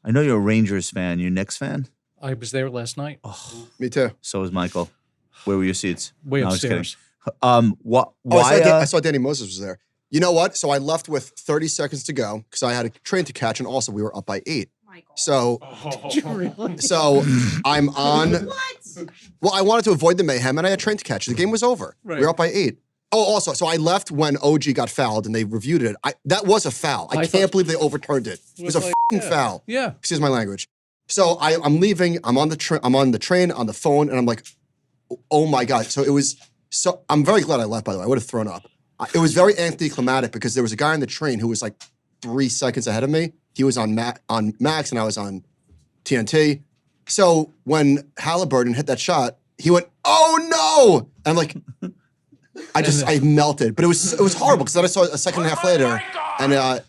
I know you're a Rangers fan. You a Knicks fan? I was there last night. Oh, Me too. so was Michael. Where were your seats? Way No, I was kidding. upstairs. Why? I saw Danny Moses was there. You know what? So I left with 30 seconds to go because I had a train to catch, and also we were up by 8. So, I'm on. What? Well, I wanted to avoid the mayhem, and I had a train to catch. The game was over. Right. We were up by 8. Oh, also, so I left when OG got fouled, and they reviewed it. That was a foul. I can't believe they overturned it. It was a f***ing foul. Yeah. Excuse my language. So I'm leaving. I'm on the train on the phone, and I'm like, oh my god. So it was. So I'm very glad I left. By the way, I would have thrown up. It was very anticlimactic because there was a guy on the train who was like 3 seconds ahead of me. He was on Max, and I was on TNT. So when Halliburton hit that shot, he went, "Oh no!" And I'm like, I melted. But it was horrible because then I saw a second and a half later, and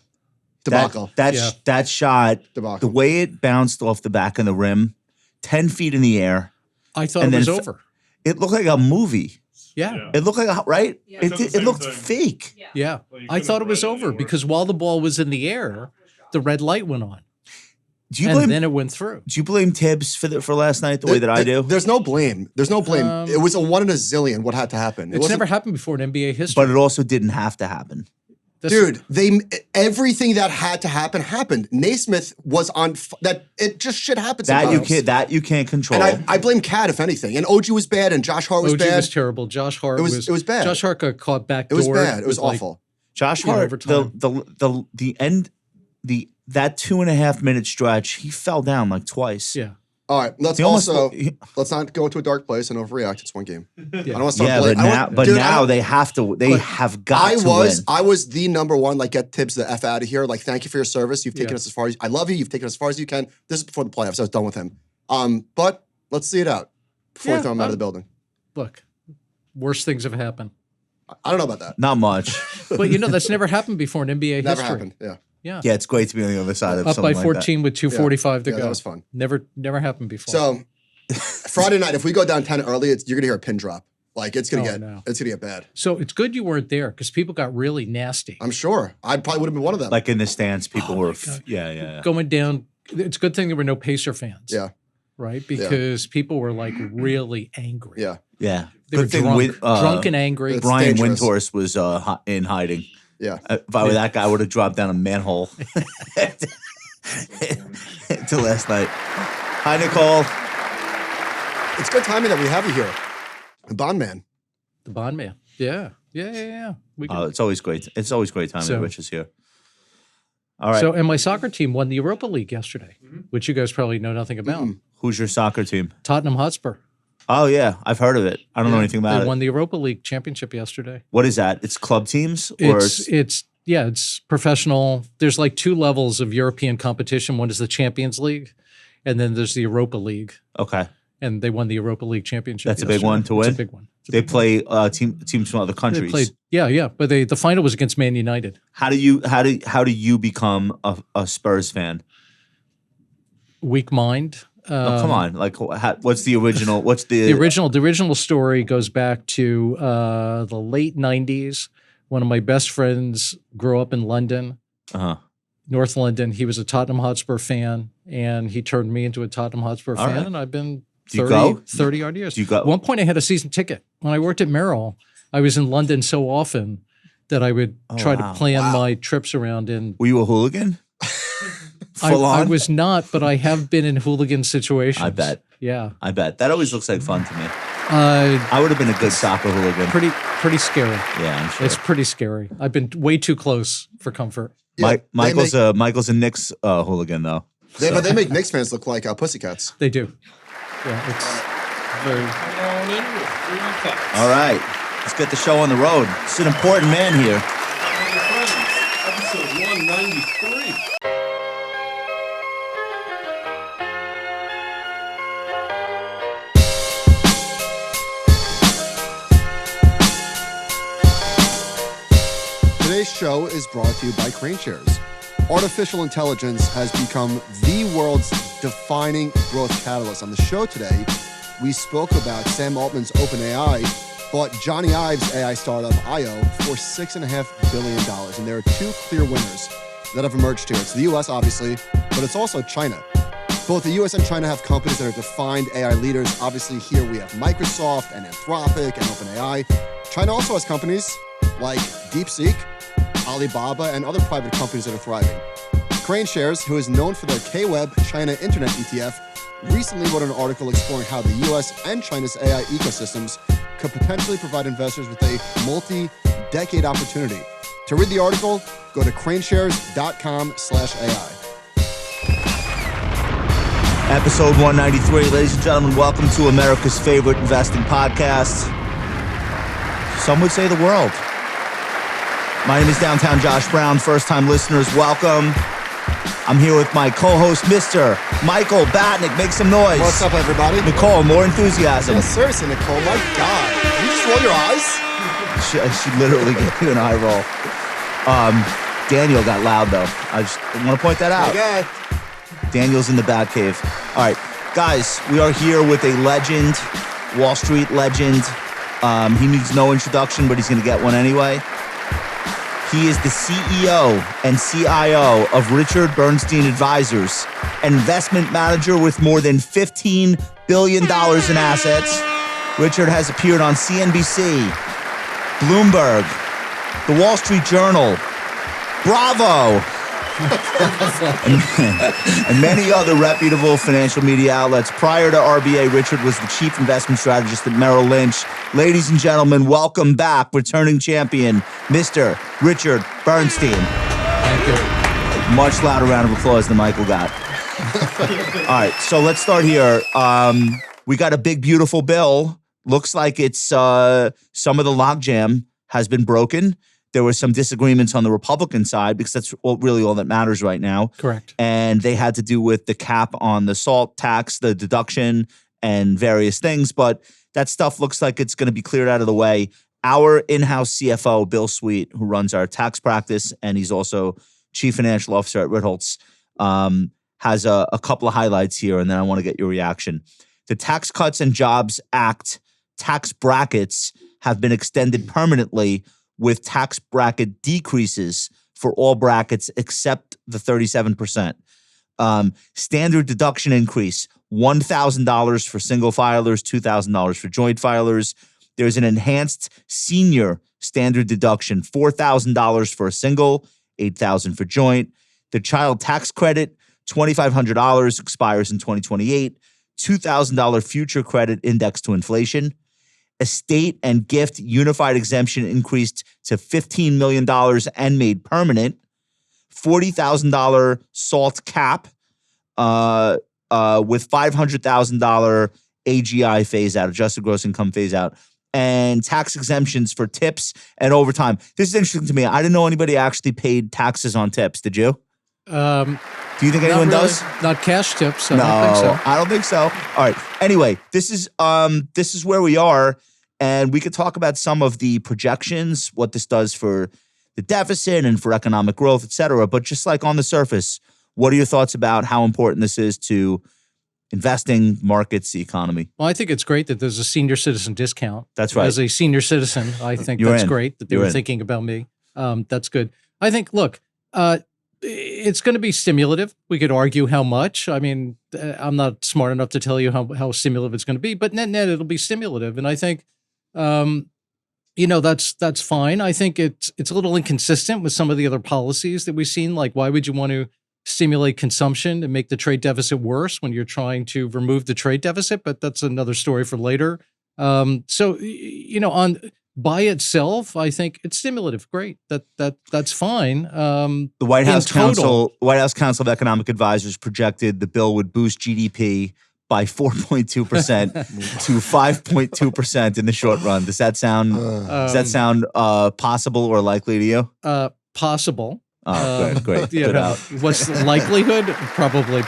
debacle. That shot, Debacle. the way it bounced off the back of the rim, 10 feet in the air. I thought it was over. It looked like a movie. Yeah. It looked like right. Yeah. It looked fake. Yeah. Well, you I couldn't thought it have was read it over anywhere. because while the ball was in the air, the red light went on. Do you And blame? then it went through. Do you blame Tibbs for last night the way that I do? There's no blame. There's no blame. It was a 1 in a zillion. What had to happen? It's never happened before in NBA history. But it also didn't have to happen. Dude, everything that had to happen happened. Naismith was on that. It just shit happens. That you can't control. And I blame Cat if anything. And OG was bad, and Josh Hart was OG bad. was terrible. Josh Hart It was bad. Josh Hart got caught back It was bad. It was awful. Josh you know, Hart, overtime. that 2.5 minute stretch, he fell down like twice. Yeah. All right, let's He almost- let's not go into a dark place and overreact. It's one game. I don't want to start Yeah, blaming. but now they have to. They have got to win. I was the number one. Like, get Tibbs the F out of here. Like, thank you for your service. You've taken us as far as I love you. You've taken us as far as you can. This is before the playoffs. I was done with him. But let's see it out before we throw him out of the building. Look, worse things have happened. I don't know about that. Not much. But that's never happened before in NBA Never history. happened. Yeah. Yeah. Yeah, it's great to be on the other side of Up by something 14 with 2:45 to Yeah, go. that was fun. Never happened before. So Friday night, if we go down 10 early, you're gonna hear a pin drop. Like it's gonna get bad. So it's good you weren't there because people got really nasty. I'm sure. I probably would have been one of them. Like in the stands, people were. God. Yeah. Going down. It's a good thing there were no Pacer fans. Yeah. Right? Because people were like really angry. Yeah. Yeah. They were Good thing drunk, drunk and angry. It's Brian dangerous. Windhorst was in hiding. Yeah. If I were that guy, I would have dropped down a manhole to last night. Hi, Nicole. It's good timing that we have you here. The Bond Man. The Bond Man. Yeah. We can, It's always great. It's always great time So- when Rich is here. All right. So, and my soccer team won the Europa League yesterday, which you guys probably know nothing about. Who's your soccer team? Tottenham Hotspur. Oh, yeah. I've heard of it. I don't know anything about They it. won the Europa League championship yesterday. What is that? It's club teams? Or It's professional. There's like 2 levels of European competition. One is the Champions League, and then there's the Europa League. Okay. And they won the Europa League championship. That's a big yesterday. one to win? It's a big one. They play teams from other They countries. played, yeah. But the final was against Man United. How do you become a Spurs fan? Weak mind. Come on. Like, what's the original? What's The original story goes back to the late 90s. One of my best friends grew up in London, North London. He was a Tottenham Hotspur fan, and he turned me into a Tottenham Hotspur fan, right. and I've been Do you go? 30 odd years. Do you go? At one point, I had a season ticket. When I worked at Merrill, I was in London so often that I would try to plan my trips around. And Were you a hooligan? I was not, but I have been in hooligan situations. I bet. Yeah. I bet. That always looks like fun to me. Uh, I would have been a good soccer hooligan. pretty scary. Yeah, I'm sure. It's pretty scary. I've been way too close for comfort. Yeah, Michael's a Knicks hooligan though. But they make Knicks fans look like pussycats. They do. Yeah, it's very. Come on in with 3 cups. All right. Let's get the show on the road. It's an important man here. Episode 193. Today's show is brought to you by Crane Shares. Artificial intelligence has become the world's defining growth catalyst. On the show today, we spoke about Sam Altman's OpenAI bought Johnny Ive's AI startup, IO, for $6.5 billion. And there are 2 clear winners. that have emerged here. It's the US, obviously, but it's also China. Both the US and China have companies that are defined AI leaders. Obviously, here we have Microsoft and Anthropic and OpenAI. China also has companies like DeepSeek, Alibaba, and other private companies that are thriving. Crane Shares, who is known for their K-Web China Internet ETF, recently wrote an article exploring how the US and China's AI ecosystems could potentially provide investors with a multi-decade opportunity. To read the article, go to craneshares.com/AI. Episode 193. Ladies and gentlemen, welcome to America's favorite investing podcast. Some would say the world. My name is Downtown Josh Brown. First-time listeners, welcome. I'm here with my co-host, Mr. Michael Batnick. Make some noise. What's up, everybody? Nicole, more enthusiasm. Yeah, seriously, Nicole, my God. Did you just roll your eyes? She literally gave you an eye roll. Daniel got loud, though. I just want to point that out. Okay. Daniel's in the Batcave. All right, guys, we are here with a legend, Wall Street legend. He needs no introduction, but he's going to get one anyway. He is the CEO and CIO of Richard Bernstein Advisors, an investment manager with more than $15 billion in assets. Richard has appeared on CNBC, Bloomberg, The Wall Street Journal, Bravo, and many other reputable financial media outlets. Prior to RBA, Richard was the chief investment strategist at Merrill Lynch. Ladies and gentlemen, welcome back, returning champion, Mr. Richard Bernstein. Thank you. Much louder round of applause than Michael got. All right, so let's start here. We got a big, beautiful bill. Looks like it's some of the logjam has been broken. There were some disagreements on the Republican side because that's really all that matters right now. Correct. And they had to do with the cap on the SALT tax, the deduction, and various things. But that stuff looks like it's going to be cleared out of the way. Our in-house CFO, Bill Sweet, who runs our tax practice, and he's also chief financial officer at Ritholtz, has a couple of highlights here, and then I want to get your reaction. The Tax Cuts and Jobs Act tax brackets have been extended permanently, with tax bracket decreases for all brackets except the 37%. Standard deduction increase, $1,000 for single filers, $2,000 for joint filers. There's an enhanced senior standard deduction, $4,000 for a single, $8,000 for joint. The child tax credit, $2,500, expires in 2028. $2,000 future credit indexed to inflation. Estate and gift unified exemption increased to $15 million and made permanent. $40,000 SALT cap with $500,000 AGI phase out, adjusted gross income phase out, and tax exemptions for tips and overtime. This is interesting to me. I didn't know anybody actually paid taxes on tips. Did you? Do you think anyone does? Not cash tips. No, I don't think so. All right. Anyway, this is where we are, and we could talk about some of the projections, what this does for the deficit and for economic growth, et cetera. But just like on the surface, what are your thoughts about how important this is to investing, markets, the economy? Well, I think it's great that there's a senior citizen discount. That's right. As a senior citizen, I think that's great that they were thinking about me. That's good. I think, look, it's going to be stimulative. We could argue how much. I mean, I'm not smart enough to tell you how stimulative it's going to be, but net it'll be stimulative. And I think, that's fine. I think it's a little inconsistent with some of the other policies that we've seen. Like, why would you want to stimulate consumption and make the trade deficit worse when you're trying to remove the trade deficit? But that's another story for later. By itself, I think it's stimulative. Great. That's fine. The White House Council of Economic Advisors projected the bill would boost GDP by 4.2% to 5.2% in the short run. Does that sound possible or likely to you? Possible. Oh, great. Good out. What's the likelihood? Probably.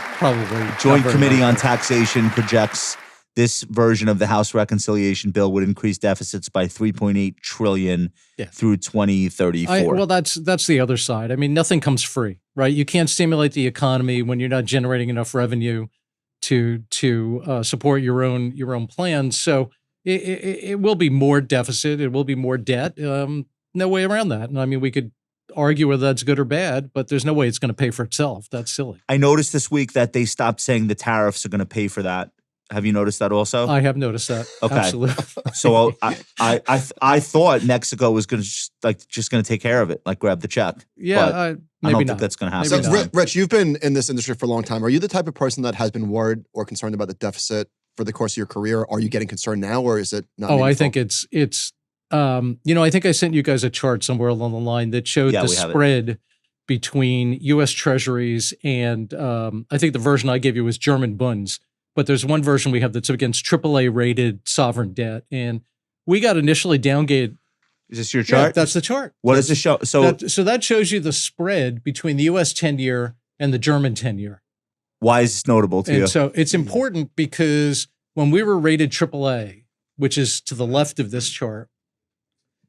Joint Committee on Taxation projects this version of the House reconciliation bill would increase deficits by $3.8 trillion through 2034. That's the other side. I mean, nothing comes free, right? You can't stimulate the economy when you're not generating enough revenue to support your own plans. So it will be more deficit. It will be more debt. No way around that. And I mean, we could argue whether that's good or bad, but there's no way it's going to pay for itself. That's silly. I noticed this week that they stopped saying the tariffs are going to pay for that. Have you noticed that also? I have noticed that. Okay. Absolutely. So I thought Mexico was going to just going to take care of it, like grab the check. Yeah, But maybe I don't not. think that's going to happen. Maybe So, not. Rich, you've been in this industry for a long time. Are you the type of person that has been worried or concerned about the deficit for the course of your career? Are you getting concerned now, or is it not? Oh, I meaningful? think it's I think I sent you guys a chart somewhere along the line that showed Yeah, the we have it. spread between U.S. Treasuries and I think the version I gave you was German bunds. But there's one version we have that's against AAA rated sovereign debt, and we got initially downgraded. Is this your Yeah, chart? that's the chart. What does it show? So So that shows you the spread between the U.S. 10-year and the German 10-year. why is this notable to you? And so it's important because when we were rated AAA, which is to the left of this chart,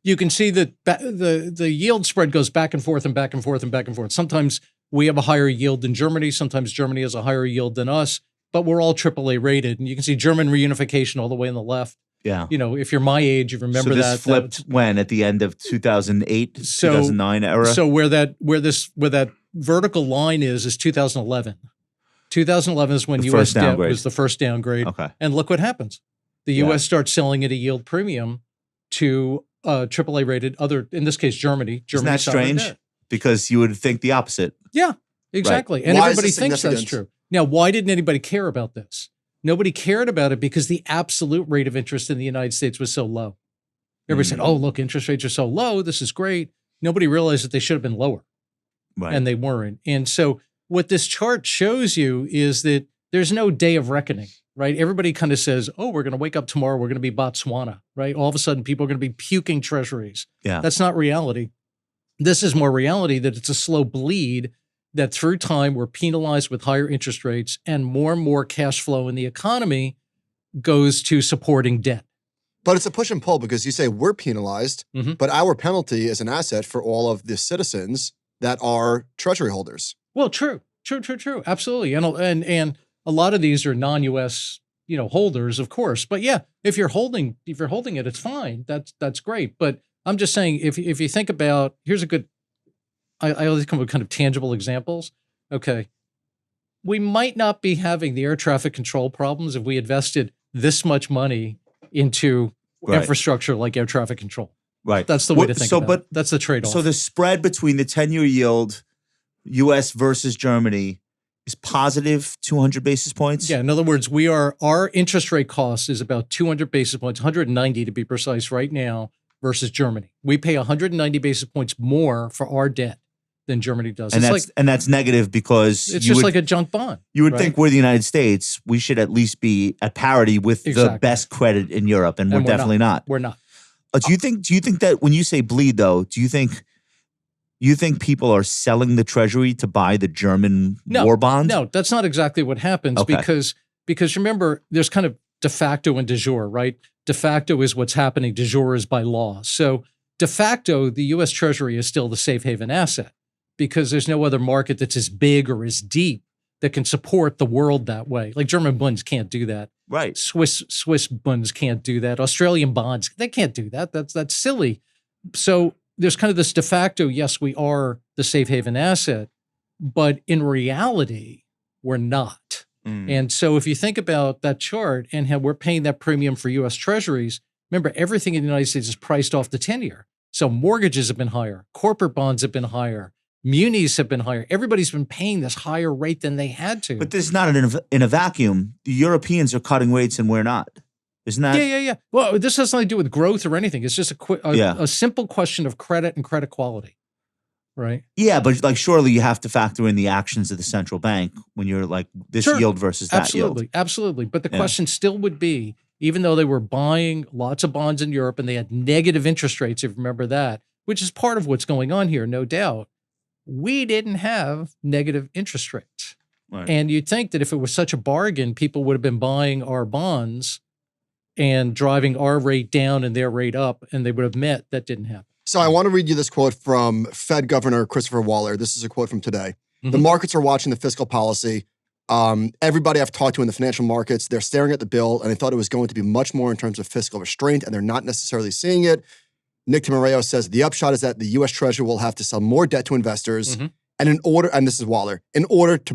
you can see that the yield spread goes back and forth and back and forth and back and forth. Sometimes we have a higher yield than Germany. Sometimes Germany has a higher yield than us, but we're all AAA rated. And you can see German reunification all the way on the left. Yeah. You know, if you're my age, you remember so this that. flipped when? At the end of 2008, 2009 era? So where that vertical line is 2011. 2011 is when The U.S. first debt downgrade. was the first downgrade. Okay. And look what happens. The Yeah. U.S. starts selling at a yield premium to AAA rated in this case, Germany. Isn't that sovereign strange? debt. Because you would think the opposite. Yeah, exactly. And Why is everybody this thinks that's significant? true. Now, why didn't anybody care about this? Nobody cared about it because the absolute rate of interest in the United States was so low. Everybody said, oh, look, interest rates are so low. This is great. Nobody realized that they should have been lower. Right. And they weren't. And so what this chart shows you is that there's no day of reckoning, right? Everybody kind of says, oh, we're going to wake up tomorrow. We're going to be Botswana, right? All of a sudden, people are going to be puking treasuries. Yeah. That's not reality. This is more reality that it's a slow bleed, that through time, we're penalized with higher interest rates and more cash flow in the economy goes to supporting debt. But it's a push and pull because you say we're penalized, Mhm. but our penalty is an asset for all of the citizens that are treasury holders. Well, true. Absolutely. And a lot of these are non-US, holders, of course. But yeah, if you're holding it, it's fine. That's great. But I'm just saying, if you think about, here's a good, I always come with kind of tangible examples. Okay. We might not be having the air traffic control problems if we invested this much money into Right. infrastructure like air traffic control. Right. That's the way to think about but it. That's the trade-off. So the spread between the 10-year yield, U.S. versus Germany, is positive 200 basis points? Yeah, in other words, our interest rate cost is about 200 basis points, 190 to be precise right now, versus Germany. We pay 190 basis points more for our debt than Germany does. And It's that's negative because it's just like a junk bond. you would right? think we're the United States, we should at least be at parity with the Exactly. best credit in Europe, and we're And definitely not. We're not. Do you think that when you say bleed though, do you think people are selling the treasury to buy the German war bond? No, that's not exactly what happens Okay. because remember, there's kind of de facto and de jure, right? De facto is what's happening, de jure is by law. So de facto, the U.S. Treasury is still the safe haven asset because there's no other market that's as big or as deep that can support the world that way. Like German bonds can't do that. Right. Swiss bonds can't do that. Australian bonds, they can't do that. That's silly. So there's kind of this de facto, yes, we are the safe haven asset, but in reality, we're not. And so if you think about that chart and how we're paying that premium for U.S. Treasuries, remember, everything in the United States is priced off the 10-year. So mortgages have been higher, corporate bonds have been higher, munis have been higher. Everybody's been paying this higher rate than they had to. But this is not in a vacuum. The Europeans are cutting rates and we're not. Isn't that? Yeah. Well, this has nothing to do with growth or anything. It's just a simple question of credit and credit quality, right? Yeah, but like surely you have to factor in the actions of the central bank when you're like this Sure. yield versus that yield. Absolutely. But the Yeah. question still would be, even though they were buying lots of bonds in Europe and they had negative interest rates, if you remember that, which is part of what's going on here, no doubt, we didn't have negative interest rates. Right. And you'd think that if it was such a bargain, people would have been buying our bonds and driving our rate down and their rate up, and they would have met. That didn't happen. So I want to read you this quote from Fed Governor Christopher Waller. This is a quote from today. The Mhm. markets are watching the fiscal policy. Everybody I've talked to in the financial markets, they're staring at the bill and they thought it was going to be much more in terms of fiscal restraint, and they're not necessarily seeing it. Nick Tamareo says the upshot is that the U.S. Treasury will have to sell more debt to investors, and and this is Waller, in order for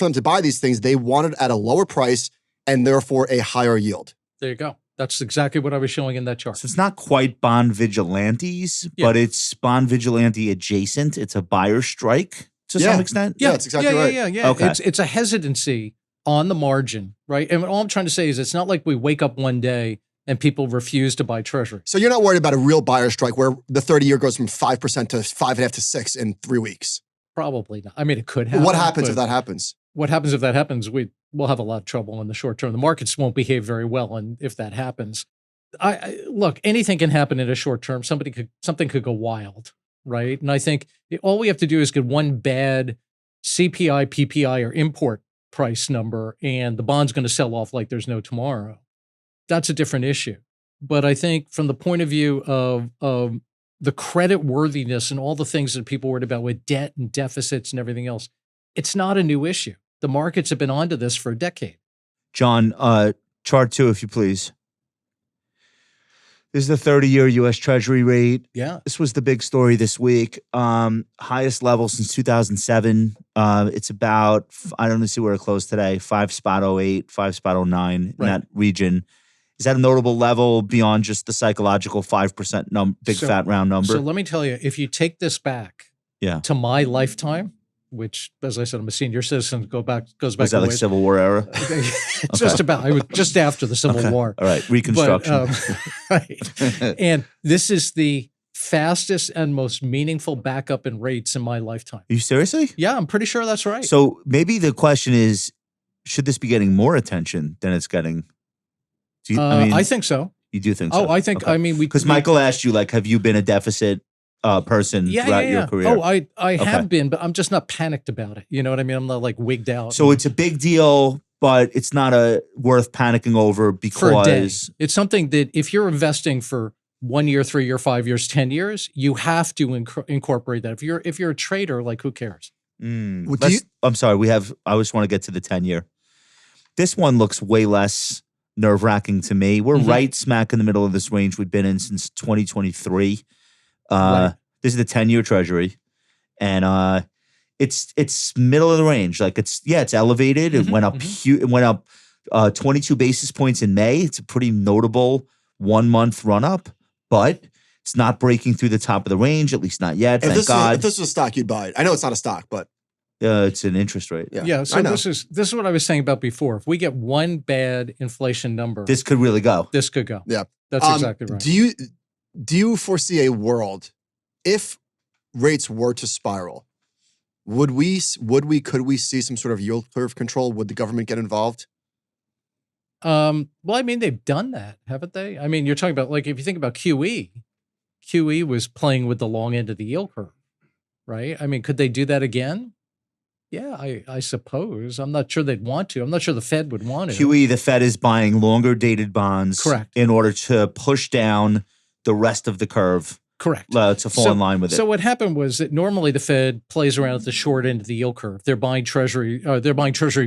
them to buy these things, they want it at a lower price and therefore a higher yield. There you go. That's exactly what I was showing in that chart. So it's not quite bond vigilantes, but it's bond vigilante adjacent. It's a buyer strike to some extent. Yeah, that's exactly right. Yeah. Okay. It's a hesitancy on the margin, right? And all I'm trying to say is it's not like we wake up one day and people refuse to buy Treasury. So you're not worried about a real buyer strike where the 30-year goes from 5% to 5.5% to 6% in 3 weeks? Probably not. I mean, it could happen. What happens if that happens? What happens if that happens? We'll have a lot of trouble in the short term. The markets won't behave very well, and if that happens, look, anything can happen in a short term. Something could go wild, right? And I think all we have to do is get one bad CPI, PPI, or import price number, and the bond's going to sell off like there's no tomorrow. That's a different issue. But I think from the point of view of the credit worthiness and all the things that people worried about with debt and deficits and everything else, it's not a new issue. The markets have been onto this for a decade. John, chart 2, if you please. This is the 30-year U.S. Treasury rate. Yeah. This was the big story this week. Highest level since 2007. It's about, I don't know, see where it closed today, 5.08, 5.09 in that region. Is that a notable level beyond just the psychological 5% big fat round number? So let me tell you, if you take this back to my lifetime, which, as I said, I'm a senior citizen, goes back. Is that like Civil War era? Just about. I was just after the Civil War. All right, Reconstruction. Right. And this is the fastest and most meaningful backup in rates in my lifetime. Are you seriously? Yeah, I'm pretty sure that's right. So maybe the question is, should this be getting more attention than it's getting? I think so. You do think so? Oh, I think. Okay. I mean, because Michael asked you, like, have you been a deficit person throughout your career? Oh, I have been, but I'm just not panicked about it. You know what I mean? I'm not like wigged out. So it's a big deal, but it's not worth panicking over because for a day. It's something that if you're investing for 1 year, 3 year, 5 years, 10 years, you have to incorporate that. If you're a trader, like, who cares? I'm sorry. I just want to get to the 10-year. This one looks way less nerve-wracking to me. We're right smack in the middle of this range we've been in since 2023. This is the 10-year Treasury, and it's middle of the range. Like it's elevated. It went up. It went up 22 basis points in May. It's a pretty notable 1 month run up, but it's not breaking through the top of the range. At least not yet. Thank God. If this was a stock, you'd buy it. I know it's not a stock, but it's an interest rate. Yeah. So this is what I was saying about before. If we get one bad inflation number, this could really go. This could go. Yeah, that's exactly right. Do you foresee a world if rates were to spiral? Could we see some sort of yield curve control? Would the government get involved? Well, I mean, they've done that, haven't they? I mean, you're talking about, like, if you think about QE was playing with the long end of the yield curve, right? I mean, could they do that again? Yeah, I suppose. I'm not sure they'd want to. I'm not sure the Fed would want to. QE, the Fed is buying longer dated bonds, correct, in order to push down the rest of the curve, correct, to fall in line with it. So what happened was that normally the Fed plays around at the short end of the yield curve. They're buying treasury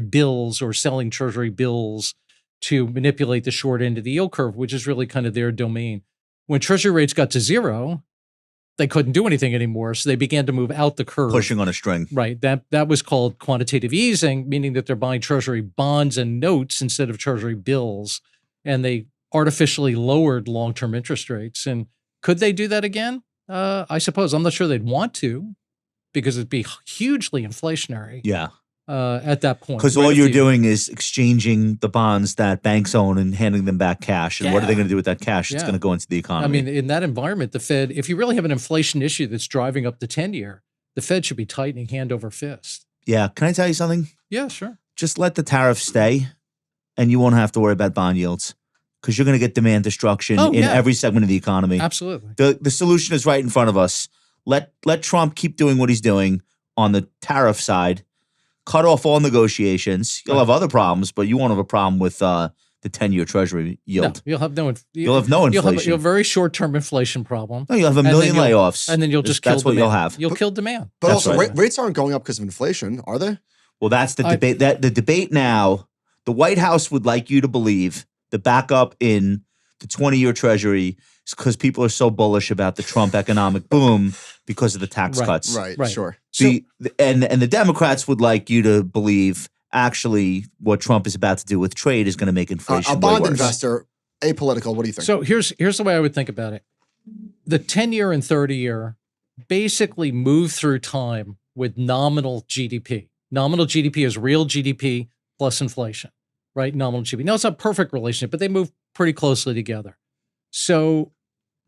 bills or selling treasury bills to manipulate the short end of the yield curve, which is really kind of their domain. When treasury rates got to zero, they couldn't do anything anymore, so they began to move out the curve. Pushing on a string. Right. That was called quantitative easing, meaning that they're buying treasury bonds and notes instead of treasury bills, and they artificially lowered long-term interest rates. And could they do that again? I suppose. I'm not sure they'd want to, because it'd be hugely inflationary. Yeah. At that point. Because all you're doing is exchanging the bonds that banks own and handing them back cash. And what are they going to do with that cash? It's going to go into the economy. I mean, in that environment, the Fed, if you really have an inflation issue that's driving up the 10-year, the Fed should be tightening hand over fist. Yeah. Can I tell you something? Yeah, sure. Just let the tariffs stay, and you won't have to worry about bond yields, because you're going to get demand destruction in every segment of the economy. Absolutely. The solution is right in front of us. Let Trump keep doing what he's doing on the tariff side. Cut off all negotiations. You'll have other problems, but you won't have a problem with the 10-year Treasury yield. No, you'll have no inflation. You'll have a very short-term inflation problem. No, you'll have a million layoffs. And then you'll just kill That's demand. what you'll have. You'll kill demand. But also, rates aren't going up because of inflation, are they? Well, that's the debate. The debate now, the White House would like you to believe the backup in the 20-year Treasury is because people are so bullish about the Trump economic boom because of the tax cuts. Right. Sure. And the Democrats would like you to believe actually what Trump is about to do with trade is going to make inflation A way bond worse. investor, apolitical. What do you think? So here's the way I would think about it. The 10-year and 30-year basically move through time with nominal GDP. Nominal GDP is real GDP plus inflation, right? Nominal GDP. Now, it's not a perfect relationship, but they move pretty closely together. So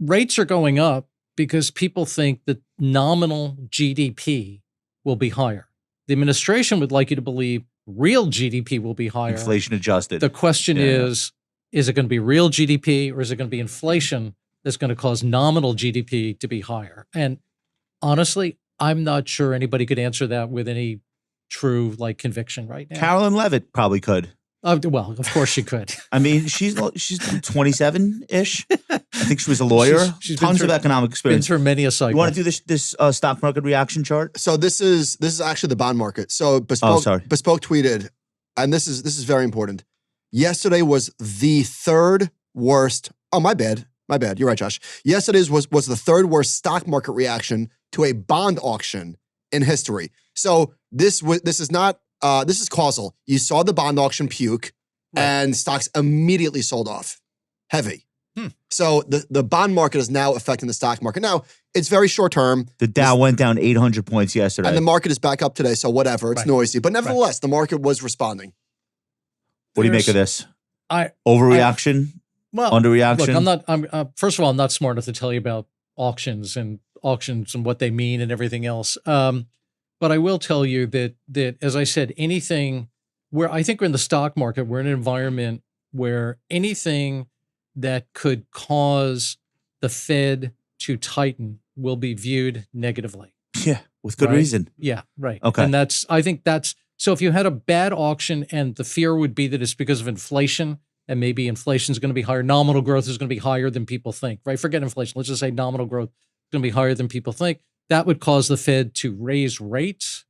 rates are going up because people think that nominal GDP will be higher. The administration would like you to believe real GDP will be higher. Inflation adjusted. The question is it going to be real GDP or is it going to be inflation that's going to cause nominal GDP to be higher? And honestly, I'm not sure anybody could answer that with any true conviction right now. Carolyn Levitt probably could. Well, of course she could. I mean, she's 27-ish. I think she was a lawyer. She's tons of economic Been experience. through many a cycle. You want to do this stock market reaction chart? So this is actually the bond market. So Bespoke tweeted, and this is very important. Yesterday was the third worst. Oh, my bad. You're right, Josh. Yesterday's was the third worst stock market reaction to a bond auction in history. So this is causal. You saw the bond auction puke, and stocks immediately sold off, heavy. So the bond market is now affecting the stock market. Now, it's very short term. The Dow went down 800 points yesterday. And the market is back up today, so whatever. It's noisy. But nevertheless, the market was responding. What do you make of this? Overreaction? Underreaction? Look, first of all, I'm not smart enough to tell you about auctions and what they mean and everything else. But I will tell you that as I said, anything where I think we're in the stock market, we're in an environment where anything that could cause the Fed to tighten will be viewed negatively. Yeah, with good reason. Yeah, right. Okay. And so if you had a bad auction and the fear would be that it's because of inflation and maybe inflation is going to be higher, nominal growth is going to be higher than people think, right? Forget inflation. Let's just say nominal growth is going to be higher than people think. That would cause the Fed to raise rates.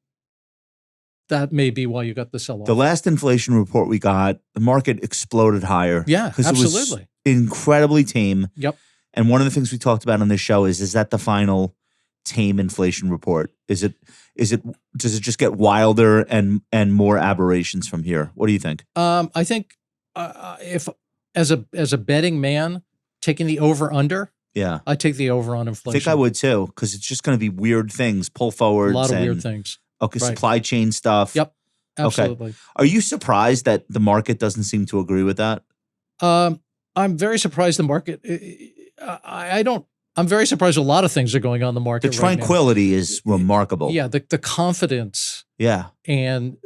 That may be why you got the sell-off. The last inflation report we got, the market exploded higher. Yeah, absolutely. It was incredibly tame. Yep. And one of the things we talked about on this show is that the final tame inflation report? Does it just get wilder and more aberrations from here? What do you think? I think if as a betting man, taking the over-under, yeah, I take the over on inflation. I think I would too, because it's just going to be weird things, pull forwards. A lot of weird things. Okay, supply chain stuff. Yep, absolutely. Okay. Are you surprised that the market doesn't seem to agree with that? I'm very surprised the market. I'm very surprised a lot of things are going on in the market. The tranquility is remarkable. Yeah, the confidence. Yeah, and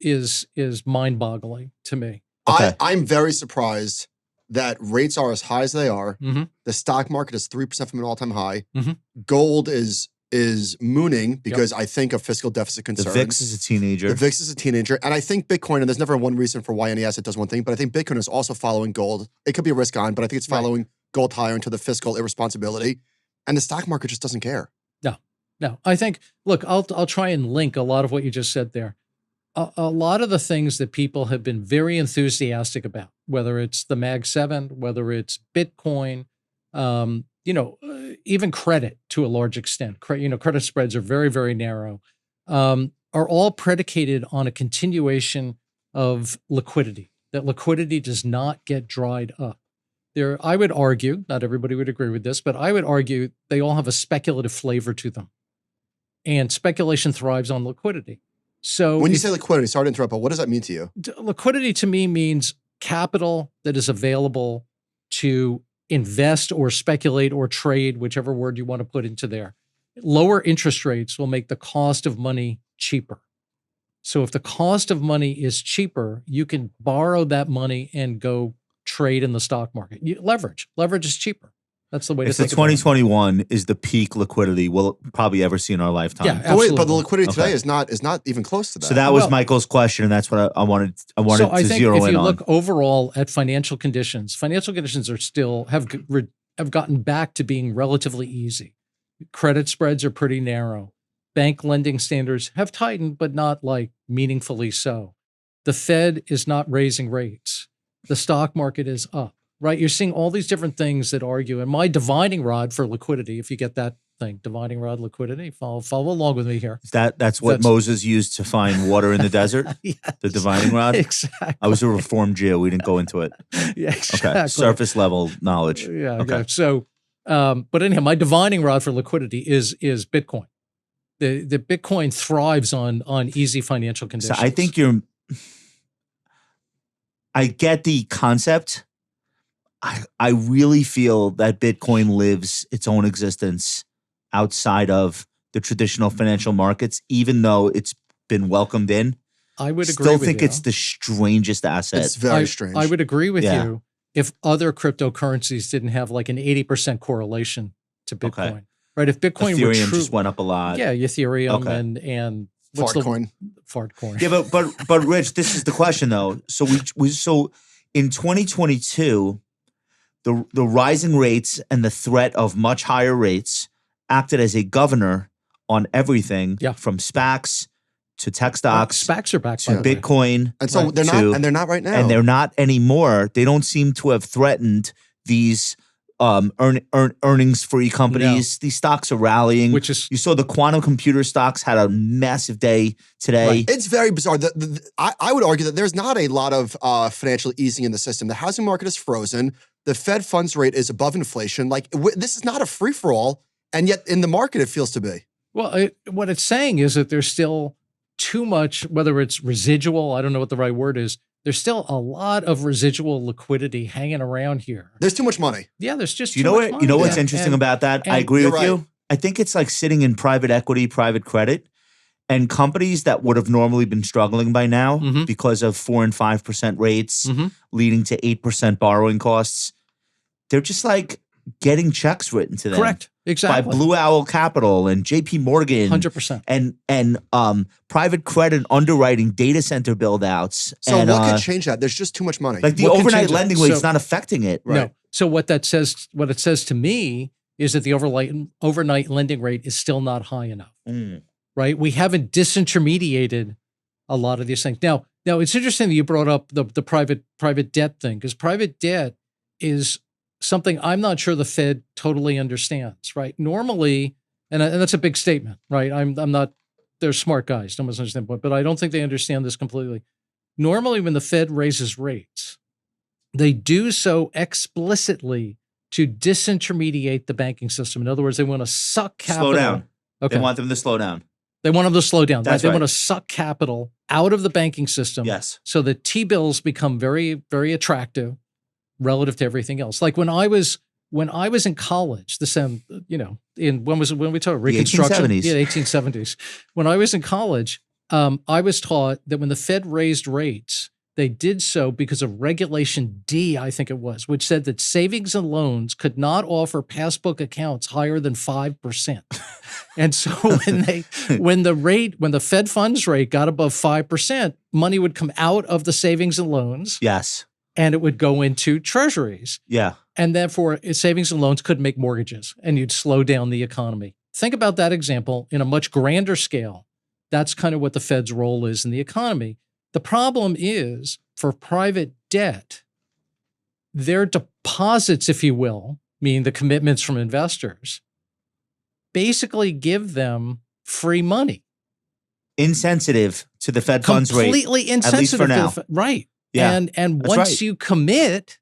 is mind-boggling to me. Okay. I'm very surprised that rates are as high as they are. Mm-hmm. The stock market is 3% from an all-time high. Mm-hmm. Gold is mooning because I think of fiscal deficit concerns. The VIX is a teenager. And I think Bitcoin, and there's never one reason for why any asset does one thing, but I think Bitcoin is also following gold. It could be a risk on, but I think it's following gold higher into the fiscal irresponsibility. And the stock market just doesn't care. No. I think, look, I'll try and link a lot of what you just said there. A lot of the things that people have been very enthusiastic about, whether it's the Mag 7, whether it's Bitcoin, even credit to a large extent. Credit spreads are very, very narrow, are all predicated on a continuation of liquidity, that liquidity does not get dried up. I would argue, not everybody would agree with this, but I would argue they all have a speculative flavor to them. And speculation thrives on liquidity. So when you say liquidity, sorry to interrupt, but what does that mean to you? Liquidity to me means capital that is available to invest or speculate or trade, whichever word you want to put into there. Lower interest rates will make the cost of money cheaper. So if the cost of money is cheaper, you can borrow that money and go trade in the stock market. Leverage is cheaper. That's the way to think about it. 2021 is the peak liquidity we'll probably ever see in our lifetime. Yeah, absolutely. But the liquidity today is not even close to that. So that was Michael's question, and that's what I wanted to zero in on. So I think if you look overall at financial conditions are still have gotten back to being relatively easy. Credit spreads are pretty narrow. Bank lending standards have tightened, but not meaningfully so. The Fed is not raising rates. The stock market is up. right? You're seeing all these different things that argue. And my divining rod for liquidity, if you get that thing, divining rod liquidity, follow along with me here. That's what Moses used to find water in the desert? Yes, the divining rod? Exactly. I was a Reformed Jew. We didn't go into it. Yeah, exactly. Okay. Surface level knowledge. Yeah. Okay. Yeah. So, but anyhow, my divining rod for liquidity is Bitcoin. The Bitcoin thrives on easy financial conditions. So I think I get the concept. I really feel that Bitcoin lives its own existence outside of the traditional financial markets, even though it's been welcomed in. I would agree Still with think you. it's the strangest asset. It's very strange. I would agree with you if other cryptocurrencies didn't have like an 80% correlation to Bitcoin. Okay. Right? If Bitcoin were Ethereum true, just went up a lot. yeah, Ethereum Okay. and what's Fartcoin. Fartcoin. Yeah, but Rich, this is the question though. So so in 2022, the rising rates and the threat of much higher rates acted as a governor on everything from SPACs to tech stocks, SPACs are back to by the way. Bitcoin. And so they're not, and they're not right now. And they're not anymore. They don't seem to have threatened these earnings-free companies. These stocks are rallying. Which is, you saw the quantum computer stocks had a massive day today. Right. It's very bizarre. I would argue that there's not a lot of financial easing in the system. The housing market is frozen. The Fed funds rate is above inflation. Like this is not a free-for-all, and yet in the market it feels to be. well, what it's saying is that there's still too much, whether it's residual, I don't know what the right word is. There's still a lot of residual liquidity hanging around here. There's too much money. Yeah, there's just You too know much what? money. You know what's Yeah. interesting And- about that? I and agree you're with you. I think it's like sitting in private equity, private credit, and companies that would have normally been struggling by now Mhm. because of 4% and 5% rates, Mhm. leading to 8% borrowing costs. They're just like getting checks written to them. Correct. Exactly. By Blue Owl Capital and JP Morgan 100%. and private credit underwriting data center build outs. So and, what could change that? There's just too much money. like the What can overnight change it? lending rate's So- not affecting it. No. So what it says to me is that the overnight lending rate is still not high enough. Mm. Right? We haven't disintermediated a lot of these things. Now it's interesting that you brought up the private debt thing, because private debt is something I'm not sure the Fed totally understands, right? Normally, and that's a big statement, right? I'm not, they're smart guys, don't misunderstand, but I don't think they understand this completely. Normally, when the Fed raises rates, they do so explicitly to disintermediate the banking system. In other words, they want to suck capital. Slow down. Okay. They want them to slow down. They want them to slow down. That's They right. want to suck capital out of the banking system. Yes. So the T-bills become very, very attractive relative to everything else. Like when I was in college, when we talk Reconstruction, 1870s. yeah, 1870s. When I was in college, I was taught that when the Fed raised rates, they did so because of Regulation D, I think it was, which said that savings and loans could not offer passbook accounts higher than 5%. And so when the Fed funds rate got above 5%, money would come out of the savings and loans. Yes. And it would go into treasuries. Yeah. And therefore, savings and loans couldn't make mortgages, and you'd slow down the economy. Think about that example in a much grander scale. That's kind of what the Fed's role is in the economy. The problem is for private debt, their deposits, if you will, meaning the commitments from investors, basically give them free money. Insensitive to the Fed funds rate. Completely insensitive. at least for to the now. right. Yeah, And that's once right. you commit,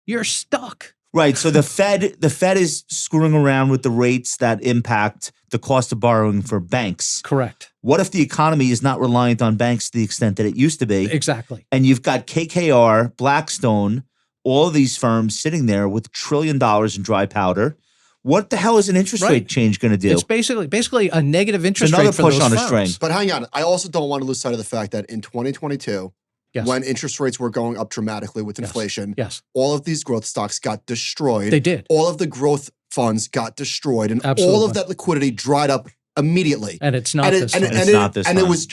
you're stuck. Right. So the Fed is screwing around with the rates that impact the cost of borrowing for banks. Correct. What if the economy is not reliant on banks to the extent that it used to be? Exactly. And you've got KKR, Blackstone, all of these firms sitting there with $1 trillion in dry powder. What the hell is an interest Right. rate change going to do? It's basically a negative interest another rate for push those on a firms. string. But hang on, I also don't want to lose sight of the fact that in 2022, Yes. when interest rates were going up dramatically with inflation, Yes. all of these growth stocks got destroyed. They did. All of the growth funds got destroyed, and all Absolutely. of that liquidity dried up immediately. And it's not and this time. It's not this and it time. was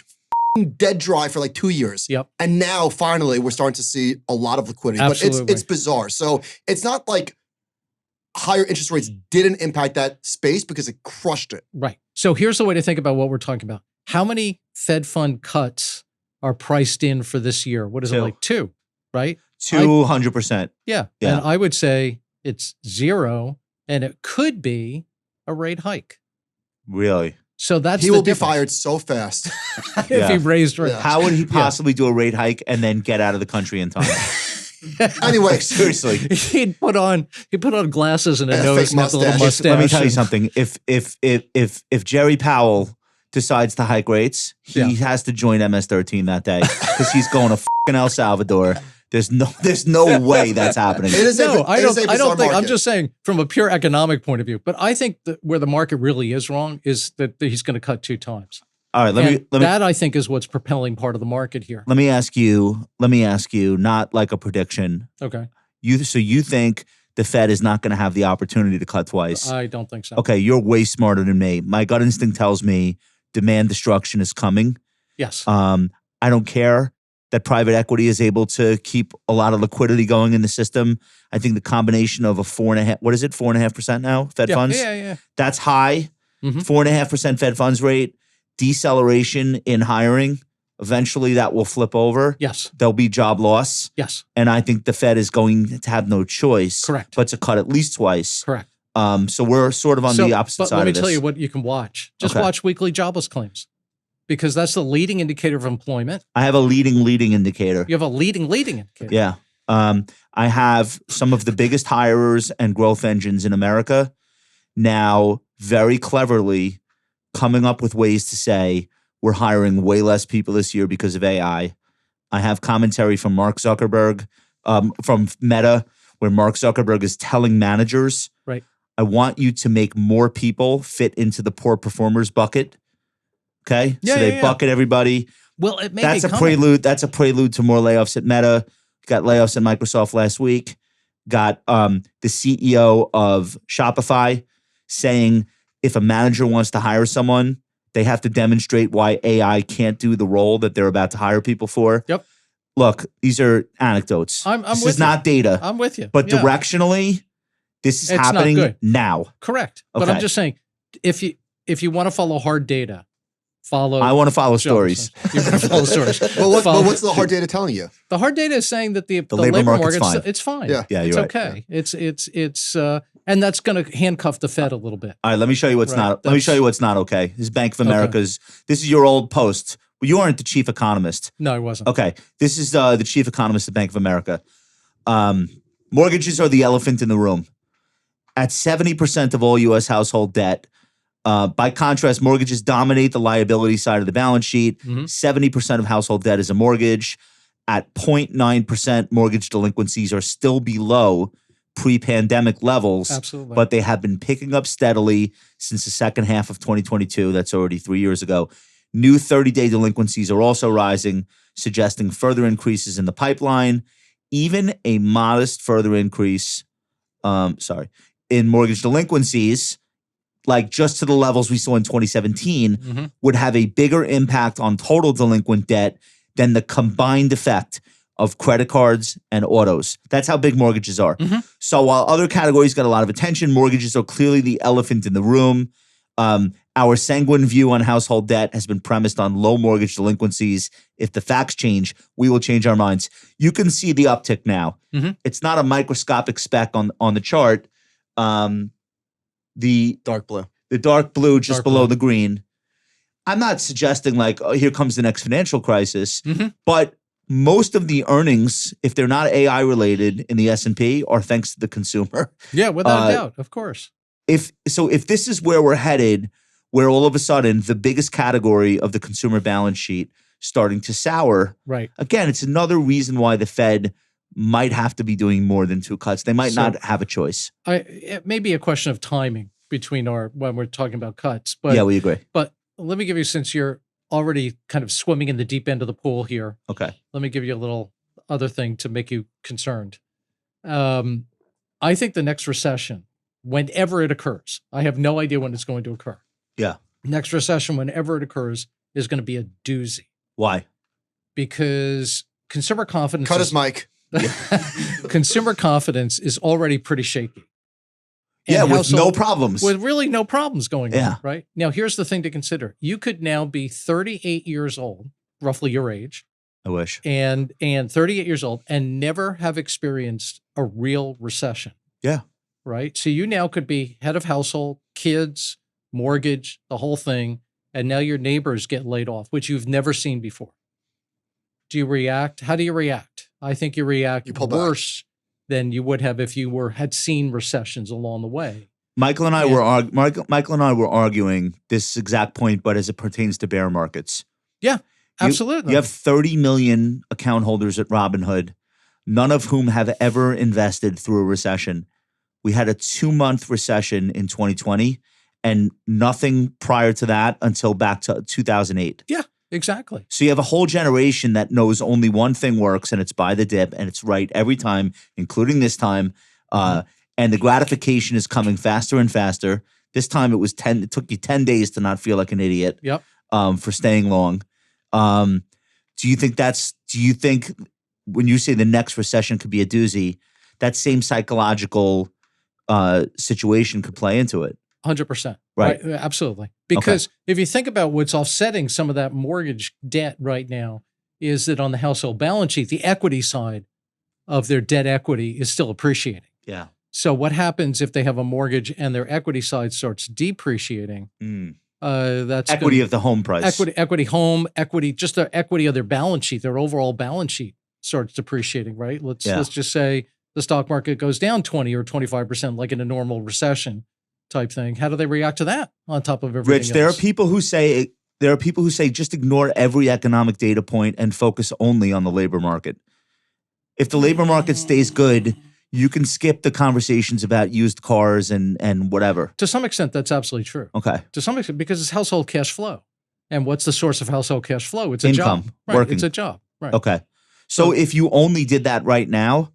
dead dry for like 2 years. Yep. And now finally we're starting to see a lot of liquidity. Absolutely. But it's bizarre. So it's not like higher interest rates didn't impact that space because it crushed it. Right. So here's the way to think about what we're talking about. How many Fed fund cuts are priced in for this year? What is it, Two. like 2, right? 200%. Yeah. Yeah. And I would say it's 0, and it could be a rate hike. Really? So that's He the will be difference. fired so fast. if Yeah. he raised rates. Yeah. How would he possibly do a rate hike and then get out of the country in time? Anyway, Seriously. He put on glasses and a And a nose fake and a little mustache. mustache. Let me tell you and- something. If Jerry Powell decides to hike rates, he has to join MS-13 that day because he's going to fucking El Salvador. There's no way that's happening. it is No, I don't bizarre think. I'm market. just saying from a pure economic point of view. But I think that where the market really is wrong is that he's going to cut 2 times. All right, And that I think is what's propelling part of the market here. let me ask you, not like a prediction. Okay. So you think the Fed is not going to have the opportunity to cut twice? I don't think so. Okay, you're way smarter than me. My gut instinct tells me demand destruction is coming. Yes. I don't care that private equity is able to keep a lot of liquidity going in the system. I think the combination of a 4.5% now, Fed funds? Yeah. That's high. Mhm. 4.5% Fed funds rate, deceleration in hiring. Eventually that will flip over. Yes. There'll be job loss. Yes. And I think the Fed is going to have no choice Correct. but to cut at least twice. Correct. So we're sort of on the opposite but side let me of this. tell you what you can watch. Just Okay. watch weekly jobless claims because that's the leading indicator of employment. I have a leading indicator. You have a leading indicator. Yeah. I have some of the biggest hirers and growth engines in America now very cleverly coming up with ways to say we're hiring way less people this year because of AI. I have commentary from Mark Zuckerberg, from Meta, where Mark Zuckerberg is telling managers, Right. I want you to make more people fit into the poor performers bucket. Okay? Yeah, so they yeah. bucket everybody. Well, it may That's be a coming. prelude. That's a prelude to more layoffs at Meta. Got layoffs at Microsoft last week. Got the CEO of Shopify saying if a manager wants to hire someone, they have to demonstrate why AI can't do the role that they're about to hire people for. Yep. Look, these are anecdotes. I'm this with is you. not data. I'm with you. But Yeah. directionally, this is It's not happening good. now. Correct. But Okay. I'm just saying, if you want to follow hard data, follow. I want to follow jobless stories. claims. You're going to follow stories. But Follow- what's the hard data telling you? The hard data is saying that the labor labor market's market, fine. it's fine. Yeah. Yeah, it's you're right. okay. It's and that's going to handcuff the Fed a little bit. All right, let me show you what's Right, not. Let me that's- show you what's not okay. This is Bank of America's. This is your old post. Well, you aren't the chief economist. No, it wasn't. Okay, this is the chief economist of Bank of America. Mortgages are the elephant in the room. At 70% of all U.S. household debt. By contrast, mortgages dominate the liability side of the balance sheet. Mhm. 70% of household debt is a mortgage. At 0.9%, mortgage delinquencies are still below pre-pandemic levels. Absolutely. But they have been picking up steadily since the second half of 2022. That's already 3 years ago. New 30-day delinquencies are also rising, suggesting further increases in the pipeline. Even a modest further increase, in mortgage delinquencies, like just to the levels we saw in 2017, Mhm. would have a bigger impact on total delinquent debt than the combined effect of credit cards and autos. That's how big mortgages are. Mhm. So while other categories got a lot of attention, mortgages are clearly the elephant in the room. Our sanguine view on household debt has been premised on low mortgage delinquencies. If the facts change, we will change our minds. You can see the uptick now. Mhm. It's not a microscopic speck on the chart. The Dark blue. dark blue just Dark below blue. the green. I'm not suggesting like, oh, here comes the next financial crisis, Mhm. but most of the earnings, if they're not AI related in the S&P, are thanks to the consumer. Yeah, without a doubt, of course. If this is where we're headed, where all of a sudden the biggest category of the consumer balance sheet starting to sour, Right. again, it's another reason why the Fed might have to be doing more than 2 cuts. They might So- not have a choice. It may be a question of timing between when we're talking about cuts, but Yeah, we agree. but let me give you, since you're already kind of swimming in the deep end of the pool here, Okay. let me give you a little other thing to make you concerned. I think the next recession, whenever it occurs, I have no idea when it's going to occur. Yeah. Next recession, whenever it occurs, is going to be a doozy Why? because consumer confidence. Cut his mic. Consumer confidence is already pretty shaky. And Yeah, with no household- problems. with really no problems going Yeah. on, right? Now, here's the thing to consider. You could now be 38 years old, roughly your age, I wish. and 38 years old and never have experienced a real recession. Yeah. Right? So you now could be head of household, kids, mortgage, the whole thing, and now your neighbors get laid off, which you've never seen before. Do you react? How do you react? I think you react worse than you would have if you had seen recessions along the way. Michael and I were arguing this exact point, but as it pertains to bear markets. Yeah, absolutely. You have 30 million account holders at Robinhood, none of whom have ever invested through a recession. We had a 2-month recession in 2020 and nothing prior to that until back to 2008. Yeah, exactly. So you have a whole generation that knows only one thing works, and it's buy the dip, and it's right every time, including this time. And the gratification is coming faster and faster. This time it took you 10 days to not feel like an idiot. Yep. For staying long. Do you think when you say the next recession could be a doozy, that same psychological situation could play into it? 100%. Right. Absolutely. Because if you think about what's offsetting some of that mortgage debt right now is that on the household balance sheet, the equity side of their debt equity is still appreciating. Yeah. So what happens if they have a mortgage and their equity side starts depreciating? That's equity of the home price. Equity home, equity, just the equity of their balance sheet, their overall balance sheet starts depreciating, right? Let's just say the stock market goes down 20 or 25%, like in a normal recession type thing. How do they react to that on top of everything Rich, else? there are people who say just ignore every economic data point and focus only on the labor market. If the labor market stays good, you can skip the conversations about used cars and whatever. To some extent, that's absolutely true. Okay. To some extent, because it's household cash flow. And what's the source of household cash flow? It's a income, job. Right. Working. It's a job. Right. Okay. So if you only did that right now,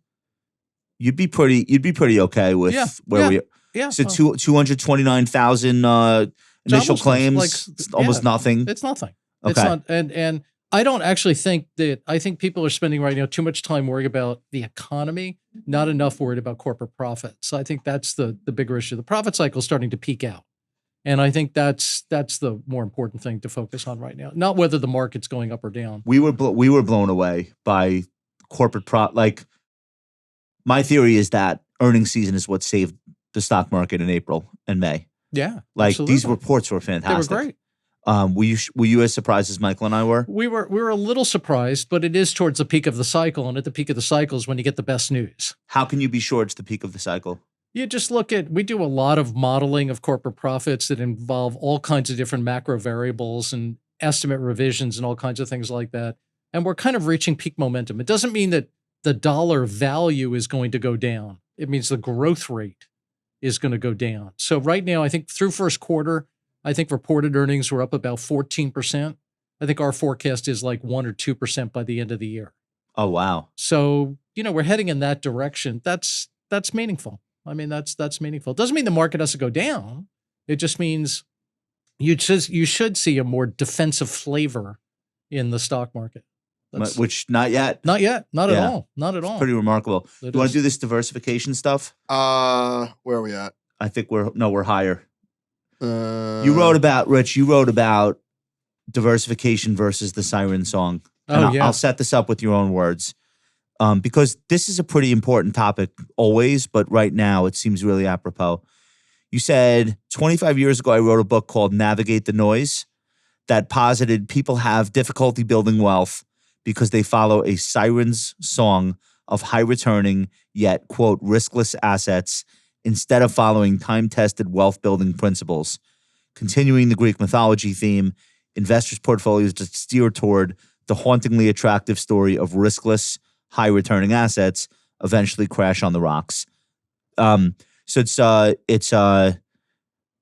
you'd be pretty okay with where we are. Yeah. So 229,000 initial claims, almost nothing. It's nothing. Okay. It's not, and I don't actually think that, I think people are spending right now too much time worrying about the economy, not enough worried about corporate profits. I think that's the bigger issue. The profit cycle is starting to peak out. And I think that's the more important thing to focus on right now, not whether the market's going up or down. We were blown away by corporate my theory is that earnings season is what saved the stock market in April and May. Yeah. Like absolutely. these reports were fantastic. They were great. Were you as surprised as Michael and I were? We were a little surprised, but it is towards the peak of the cycle. And at the peak of the cycle is when you get the best news. How can you be sure it's the peak of the cycle? You just we do a lot of modeling of corporate profits that involve all kinds of different macro variables and estimate revisions and all kinds of things like that. And we're kind of reaching peak momentum. It doesn't mean that the dollar value is going to go down. It means the growth rate is going to go down. So right now, I think through first quarter, I think reported earnings were up about 14%. I think our forecast is like 1 or 2% by the end of the year. Oh, wow. So, we're heading in that direction. That's meaningful. I mean, that's meaningful. It doesn't mean the market has to go down. It just means you should see a more defensive flavor in the stock market. Which not yet. Not yet. Not at all. Not at all. Pretty remarkable. You want to do this diversification stuff? Where are we at? I think we're higher. You wrote about diversification versus the siren song. I'll set this up with your own words. Because this is a pretty important topic always, but right now it seems really apropos. You said 25 years ago, I wrote a book called Navigate the Noise that posited people have difficulty building wealth because they follow a siren's song of high returning yet, quote, riskless assets instead of following time-tested wealth building principles. Continuing the Greek mythology theme, investors' portfolios just steer toward the hauntingly attractive story of riskless, high-returning assets eventually crash on the rocks. So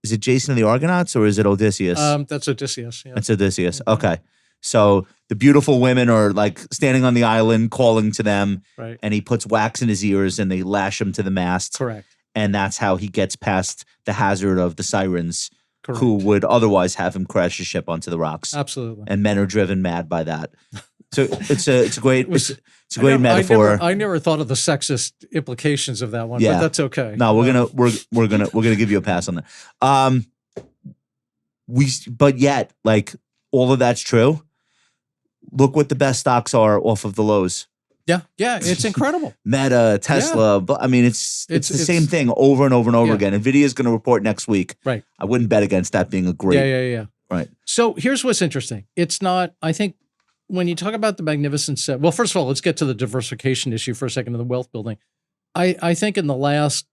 is it Jason and the Argonauts or is it Odysseus? That's Odysseus. Yeah. It's Odysseus. Okay. So the beautiful women are like standing on the island calling to them, right. And he puts wax in his ears and they lash him to the mast. Correct. And that's how he gets past the hazard of the sirens. Correct. Who would otherwise have him crash his ship onto the rocks. Absolutely. And men are driven mad by that. So it's a great metaphor. I never thought of the sexist implications of that one, but that's okay. No, we're gonna give you a pass on that. But yet, like all of that's true. look what the best stocks are off of the lows. Yeah, it's incredible. Meta, Tesla, but I mean, it's the same thing over and over and over again. Nvidia is going to report next week. Right. I wouldn't bet against that being a great. Yeah. Right. So here's what's interesting. It's not, I think, when you talk about the Magnificent Seven, well, first of all, let's get to the diversification issue for a second of the wealth building. I think in the last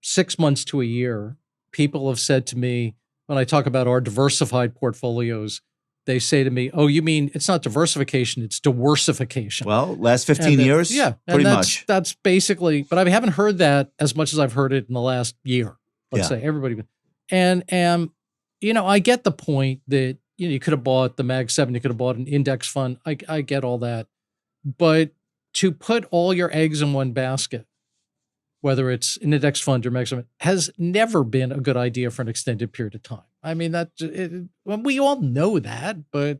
6 months to a year, people have said to me, when I talk about our diversified portfolios, they say to me, oh, you mean it's not diversification, it's diversification. Well, last 15 years? Yeah. Pretty much. That's basically, but I haven't heard that as much as I've heard it in the last year. Let's say everybody. And I get the point that, you could have bought the Mag 7, you could have bought an index fund. I get all that. But to put all your eggs in one basket, whether it's an index fund or Mag 7, has never been a good idea for an extended period of time. I mean, we all know that, but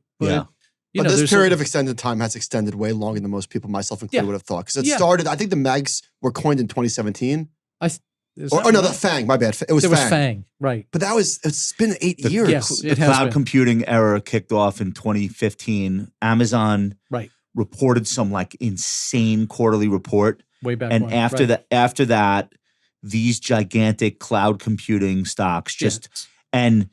this period of extended time has extended way longer than most people, myself included, would have thought. Because it started, I think the Mags were coined in 2017. The FANG, my bad. It was FANG. Right. But it's been 8 years. Yes, the cloud computing era kicked off in 2015. Amazon reported some like insane quarterly report. Way back and when. After that, these gigantic cloud computing stocks and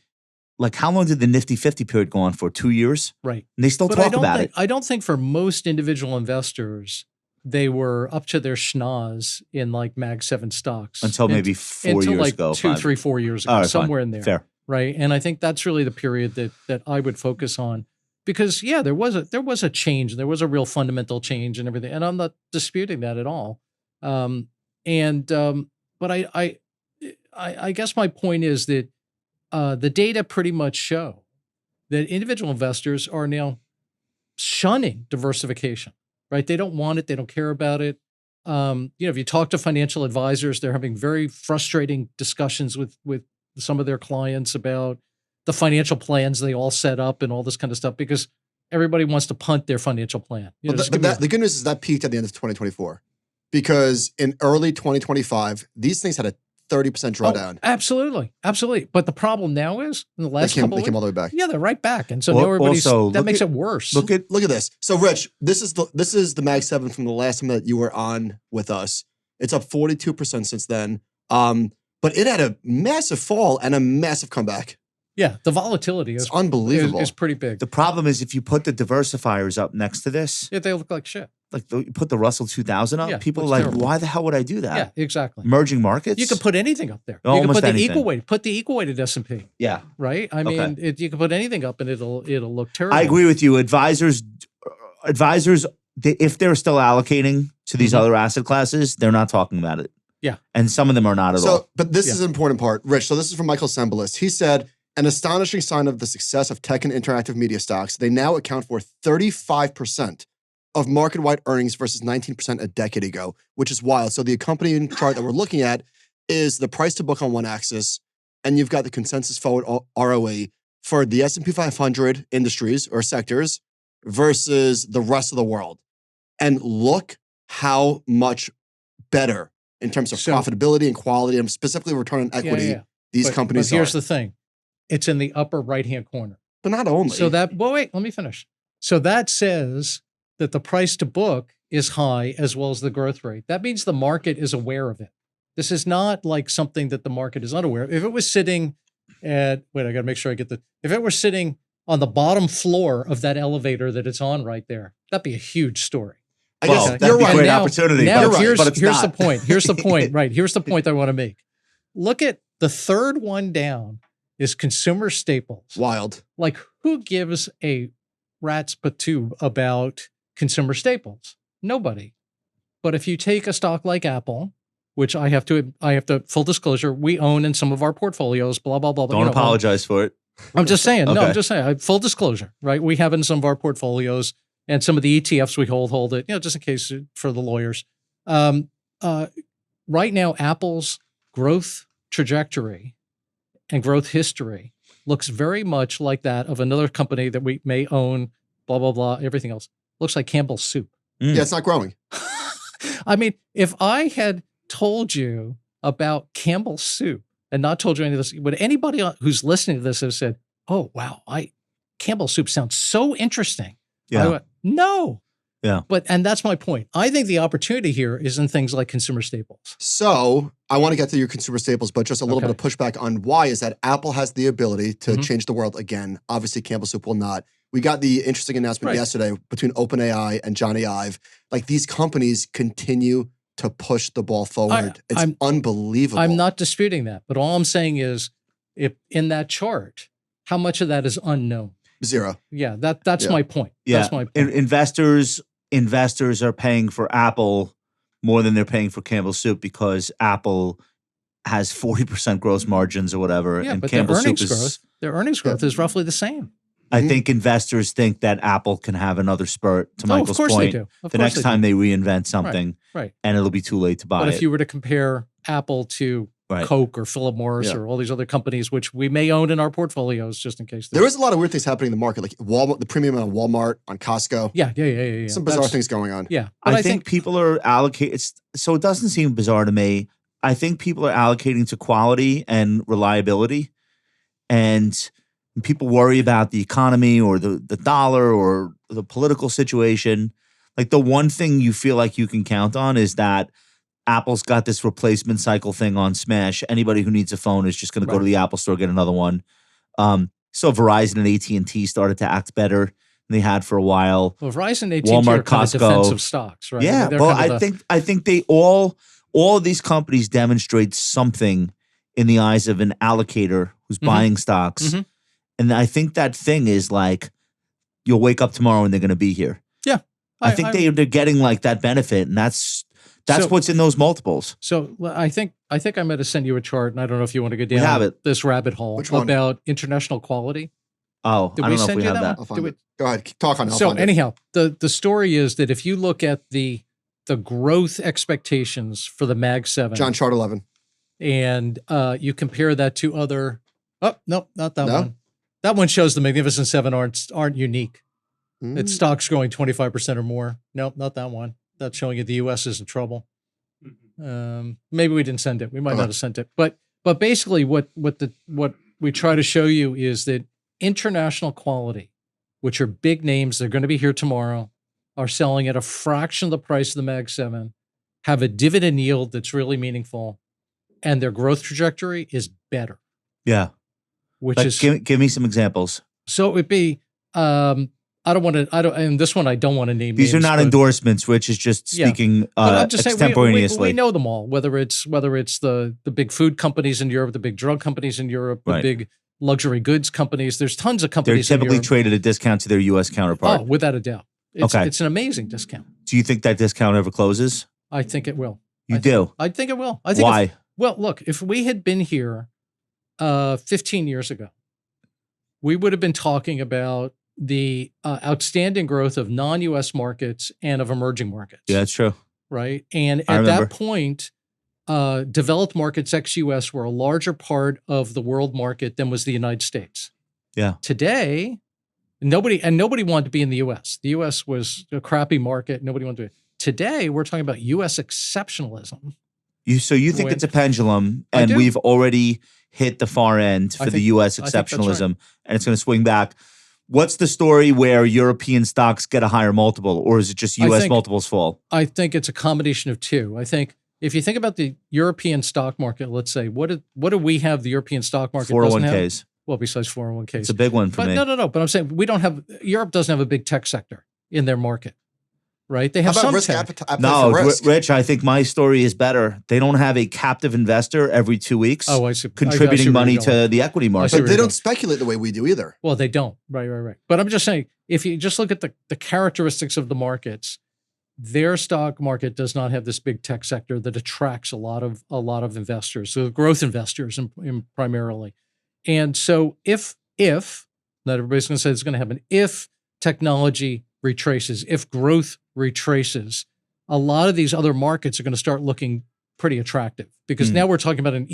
like how long did the Nifty 50 period go on for? 2 years? Right. And they still talk about it. I don't think for most individual investors, they were up to their schnoz in like Mag 7 stocks. Until maybe 4 years ago. 2, 3, 4 years ago, somewhere in there. Fair. Right. And I think that's really the period that I would focus on. Because there was a change, there was a real fundamental change and everything, and I'm not disputing that at all. But I guess my point is that the data pretty much show that individual investors are now shunning diversification. Right? They don't want it, they don't care about it. If you talk to financial advisors, they're having very frustrating discussions with some of their clients about the financial plans they all set up and all this kind of stuff because everybody wants to punt their financial plan. The good news is that peaked at the end of 2024 because in early 2025, these things had a 30% drawdown. Absolutely. But the problem now is in the last couple of weeks, they came all the way back. Yeah, they're right back. And so now that makes it worse. Look at this. So Rich, this is the Mag 7 from the last time that you were on with us. It's up 42% since then. But it had a massive fall and a massive comeback. Yeah, the volatility is unbelievable. Is pretty big. The problem is if you put the diversifiers up next to this, they look like shit. Like you put the Russell 2000 up, people are like, terrible. Why the hell would I do that? Yeah, exactly. Emerging markets? You could put anything up there. Almost you could put anything. the equal weighted S&P. Yeah. Right? I mean, you can put anything up and it'll look terrible. I agree with you. Advisors, if they're still allocating to these other asset classes, they're not talking about it. Yeah. And some of them are not at all. But this is an important part, Rich. So this is from Michael Sembelis. He said, an astonishing sign of the success of tech and interactive media stocks, they now account for 35% of market-wide earnings versus 19% a decade ago, which is wild. So the accompanying chart that we're looking at is the price to book on one axis, and you've got the consensus forward ROE for the S&P 500 industries or sectors versus the rest of the world. And look how much better in terms of profitability and quality, and specifically return on equity, these companies are. But here's the thing. It's in the upper right-hand corner. But not only. So wait, let me finish. So that says that the price to book is high as well as the growth rate. That means the market is aware of it. This is not like something that the market is unaware of. If it was sitting I got to make sure I get if it were sitting on the bottom floor of that elevator that it's on right there, that'd be a huge story. I guess that'd be a great opportunity. Now but here's not. the point. Here's the point, right? Here's the point I want to make. Look at the third one down is consumer staples. Wild. Like who gives a rat's patoob about consumer staples? Nobody. But if you take a stock like Apple, which I have to full disclosure, we own in some of our portfolios, blah, blah, blah. Don't apologize for it. I'm just saying. Okay. No, I'm just saying. Full disclosure, right? We have in some of our portfolios and some of the ETFs we hold it, just in case for the lawyers. Right now, Apple's growth trajectory and growth history looks very much like that of another company that we may own, blah, blah, blah, everything else. Looks like Campbell's Soup. Yeah, it's not growing. I mean, if I had told you about Campbell's Soup and not told you any of this, would anybody who's listening to this have said, oh, wow, Campbell's Soup sounds so interesting. Yeah. No. Yeah. And that's my point. I think the opportunity here is in things like consumer staples. So I want to get to your consumer staples, but just a little bit of pushback on why is that Apple has the ability to change the world again. Obviously, Campbell Soup will not. We got the interesting announcement yesterday between OpenAI and Johnny Ive. Like these companies continue to push the ball forward. It's unbelievable. I'm not disputing that, but all I'm saying is if in that chart, how much of that is unknown? Zero. Yeah, that's my point. Yeah. That's my point. Investors are paying for Apple more than they're paying for Campbell Soup because Apple has 40% gross margins or whatever. Yeah, and but Campbell their earnings growth is roughly the same. I think investors think that Apple can have another spurt, to Michael's of course point, they do. the next time they reinvent something, right. And it'll be too late to buy But it. if you were to compare Apple to Coke or Philip Morris or all these other companies, which we may own in our portalios, just in case. There is a lot of weird things happening in the market, like Walmart, the premium on Walmart, on Costco. Yeah. Some bizarre things going on. Yeah. But I think people are allocating, so it doesn't seem bizarre to me. I think people are allocating to quality and reliability. And people worry about the economy or the dollar or the political situation. Like the one thing you feel like you can count on is that Apple's got this replacement cycle thing on Smash. Anybody who needs a phone is just going to go to the Apple store, get another one. So Verizon and AT&T started to act better than they had for a while. Well, Verizon and AT&T Walmart, are kind of Costco, defensive stocks, right? Yeah, They're well, kind of I think they all of these companies demonstrate something in the eyes of an allocator who's buying stocks. And I think that thing is like, you'll wake up tomorrow and they're going to be here. Yeah. I think they're getting like that benefit, and that's what's in those multiples. So I think I might have sent you a chart, and I don't know if you want to go down have it. this rabbit hole about international quality. Oh, Did I we don't know if send we you have that. I'll find it. Go ahead. Talk on it. So anyhow, the story is that if you look at the growth expectations for the Mag 7. John, chart 11. And you compare that to other, no, not that one. That one shows the Magnificent Seven aren't unique. It's stocks growing 25% or more. Nope, not that one. That's showing you the U.S. is in trouble. Maybe we didn't send it. We might not have sent it. But basically, what we try to show you is that international quality, which are big names, they're going to be here tomorrow, are selling at a fraction of the price of the Mag 7, have a dividend yield that's really meaningful, and their growth trajectory is better. Yeah. Give me some examples. So it would be, and this one I don't want to name These names, are not endorsements, Rich is just speaking I'm just saying extemporaneously. we know them all, whether it's the big food companies in Europe, the big drug companies in Europe, the big luxury goods companies. There's tons of companies. They're typically traded at a discount to their U.S. counterpart. Oh, without a doubt. It's an amazing discount. Do you think that discount ever closes? I think it will. I think it will. Why? Look, if we had been here 15 years ago, we would have been talking about the outstanding growth of non-U.S. markets and of emerging markets. Yeah, that's true. Right. And at that point, developed markets ex-U.S. were a larger part of the world market than was the United States. Yeah. Today, nobody wanted to be in the U.S. The U.S. was a crappy market. Nobody wanted to be. Today, we're talking about U.S. exceptionalism. So you think it's a pendulum, and we've already hit the far end for the U.S. exceptionalism, and it's going to swing back. What's the story where European stocks get a higher multiple, or is it just U.S. multiples fall? I think it's a combination of two. I think if you think about the European stock market, let's say, what do we have the European stock market 401ks. Well, besides 401ks. It's a big one for me. No. But I'm saying Europe doesn't have a big tech sector in their market, right? They have How about some risk tech. appetite? No, risk? Rich, I think my story is better. They don't have a captive investor every 2 weeks contributing money to the equity market. But they don't speculate the way we do either. Well, they don't. Right. But I'm just saying, if you just look at the characteristics of the markets, their stock market does not have this big tech sector that attracts a lot of investors, so growth investors primarily. And so if not everybody's going to say it's going to happen, if technology retraces, if growth retraces, a lot of these other markets are going to start looking pretty attractive because now we're talking about an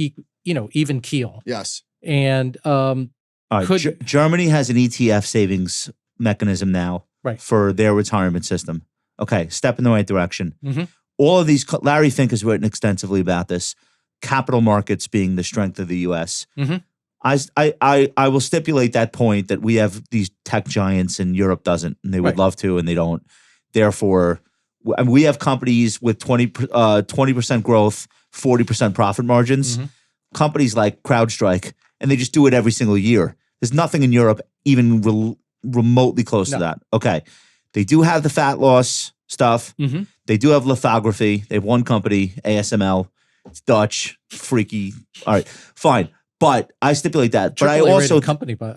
even keel. Yes. And Germany has an ETF savings mechanism now for their retirement system. Okay, step in the right direction. Mm-hmm. All of these, Larry Fink has written extensively about this, capital markets being the strength of the U.S. Mm-hmm. I will stipulate that point that we have these tech giants and Europe doesn't, and they would love to, and they don't. Therefore, we have companies with 20% growth, 40% profit margins. Mm-hmm. Companies like CrowdStrike, and they just do it every single year. There's nothing in Europe even remotely close to that. Okay, they do have the fat loss stuff. Mm-hmm. They do have lithography. They have one company, ASML. It's Dutch, freaky. All right, fine. But I stipulate that. But I also country, by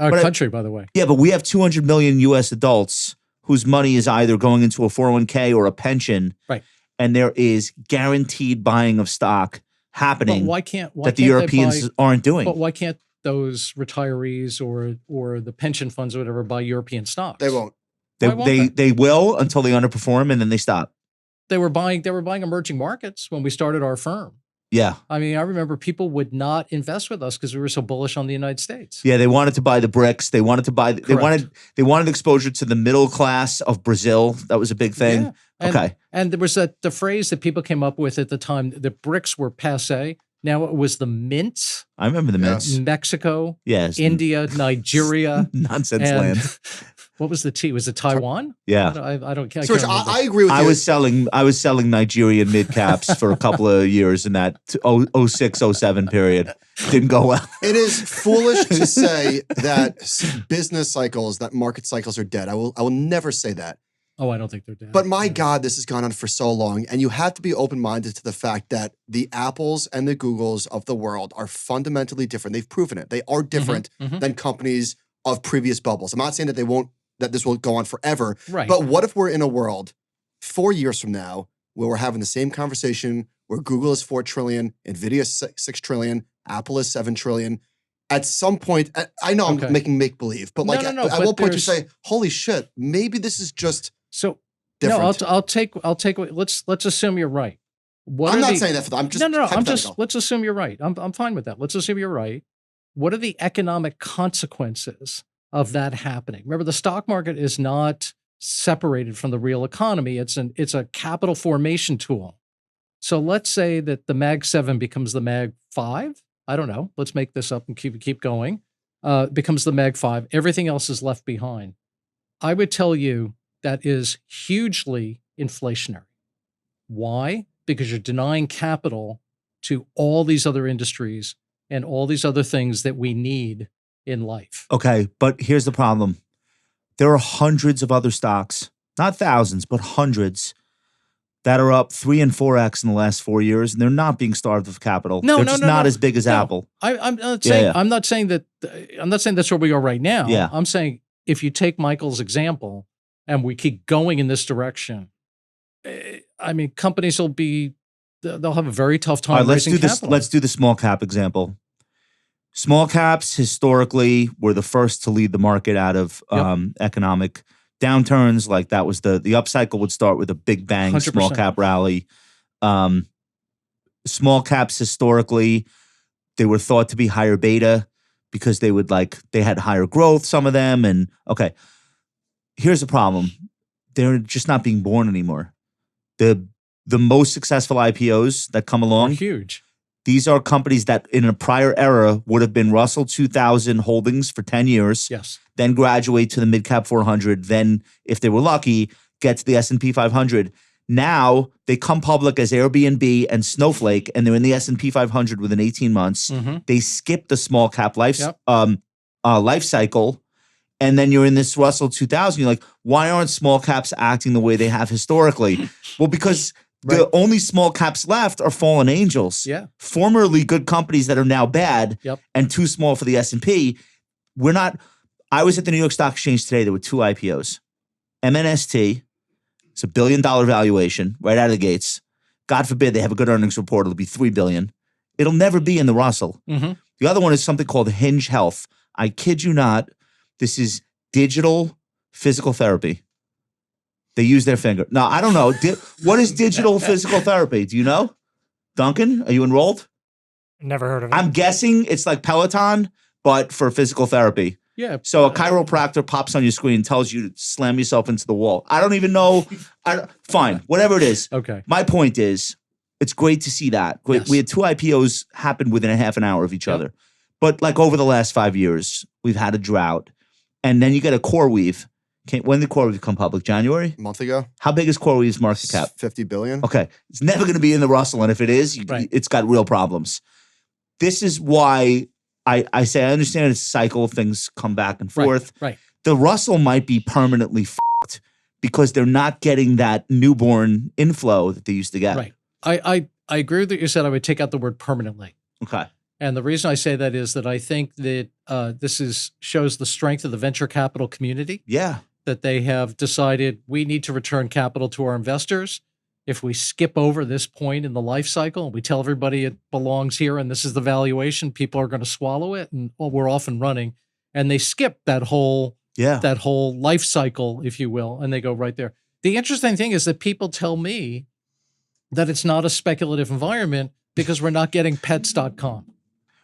the way. Yeah, but we have 200 million U.S. adults whose money is either going into a 401k or a pension, right? And there is guaranteed buying of stock happening. But why can't the Europeans aren't doing? But why can't those retirees or the pension funds or whatever buy European stocks? They won't. They will until they underperform and then they stop. They were buying emerging markets when we started our firm. Yeah. I mean, I remember people would not invest with us because we were so bullish on the United States. Yeah, they wanted to buy the BRICS. They wanted to buy. They wanted exposure to the middle class of Brazil. That was a big thing. Yeah. Okay. And there was the phrase that people came up with at the time. The BRICS were passé. Now it was the mints. I remember the mints. Mexico. Yes. India. Nigeria. Nonsense land. What was the T? Was it Taiwan? Yeah. I don't. So I agree with you. I was selling Nigerian mid caps for a couple of years in that 06, 07 period. Didn't go well. It is foolish to say that business cycles, that market cycles are dead. I will never say that. Oh, I don't think they're dead. But my God, this has gone on for so long. And you have to be open-minded to the fact that the Apples and the Googles of the world are fundamentally different. They've proven it. They are different than companies of previous bubbles. I'm not saying that this will go on forever. Right. But what if we're in a world 4 years from now where we're having the same conversation where Google is 4 trillion, NVIDIA is 6 trillion, Apple is 7 trillion. At some point, I know I'm making make-believe, but at what point do you say, holy shit, maybe this is just different? No, I'll take. Let's assume you're right. I'm not saying that for them. I'm just let's assume you're right. I'm fine with that. Let's assume you're right. What are the economic consequences of that happening? Remember, the stock market is not separated from the real economy. It's a capital formation tool. So let's say that the Mag 7 becomes the Mag 5. I don't know. Let's make this up and keep going. Becomes the Mag 5. Everything else is left behind. I would tell you that is hugely inflationary. Why? Because you're denying capital to all these other industries and all these other things that we need in life. Okay, but here's the problem. There are hundreds of other stocks, not thousands, but hundreds, that are up 3 and 4x in the last 4 years, and they're not being starved of capital. They're just not as big as Apple. I'm not saying. I'm not saying that. I'm not saying that's where we are right now. Yeah. I'm saying if you take Michael's example and we keep going in this direction, I mean, companies they'll have a very tough time. All right, let's do capital. this. Let's do the small cap example. Small caps historically were the first to lead the market out of economic downturns. Like that was the upcycle would start with a big bang 100%. small cap rally. Small caps historically, they were thought to be higher beta because they had higher growth, some of them. And okay, here's the problem. They're just not being born anymore. The most successful IPOs that come along, huge. These are companies that in a prior era would have been Russell 2000 holdings for 10 years. Yes. Then graduate to the mid-cap 400. Then, if they were lucky, get to the S&P 500. Now, they come public as Airbnb and Snowflake, and they're in the S&P 500 within 18 months. Mm-hmm. They skip the small cap life cycle, and then you're in this Russell 2000. You're like, why aren't small caps acting the way they have historically? Well, because the only small caps left are fallen angels. Yeah. Formerly good companies that are now bad and too small for the S&P. I was at the New York Stock Exchange today. There were 2 IPOs. MNST, it's $1 billion valuation right out of the gates. God forbid they have a good earnings report. It'll be $3 billion. It'll never be in the Russell. Mm-hmm. The other one is something called Hinge Health. I kid you not. This is digital physical therapy. They use their finger. Now, I don't know. What is digital physical therapy? Do you know? Duncan, are you enrolled? Never heard of it. I'm guessing it's like Peloton, but for physical therapy. Yeah. So a chiropractor pops on your screen, tells you to slam yourself into the wall. I don't even know. Fine, whatever it is. Okay. My point is, it's great to see that. Yes. We had 2 IPOs happen within a half an hour of each other. But like over the last 5 years, we've had a drought. And then you get a CoreWeave. When did CoreWeave come public? January? A month ago. How big is CoreWeave's market cap? 50 billion. Okay. It's never going to be in the Russell. And if it is, it's got real problems. This is why I say I understand it's a cycle. Things come back and forth. Right. The Russell might be permanently f***ed because they're not getting that newborn inflow that they used to get. Right. I agree with what you said. I would take out the word permanently. Okay. And the reason I say that is that I think that this shows the strength of the venture capital community. Yeah. That they have decided we need to return capital to our investors. If we skip over this point in the life cycle and we tell everybody it belongs here and this is the valuation, people are going to swallow it and we're off and running. And they skip that whole life cycle, if you will, and they go right there. The interesting thing is that people tell me that it's not a speculative environment because we're not getting pets.com.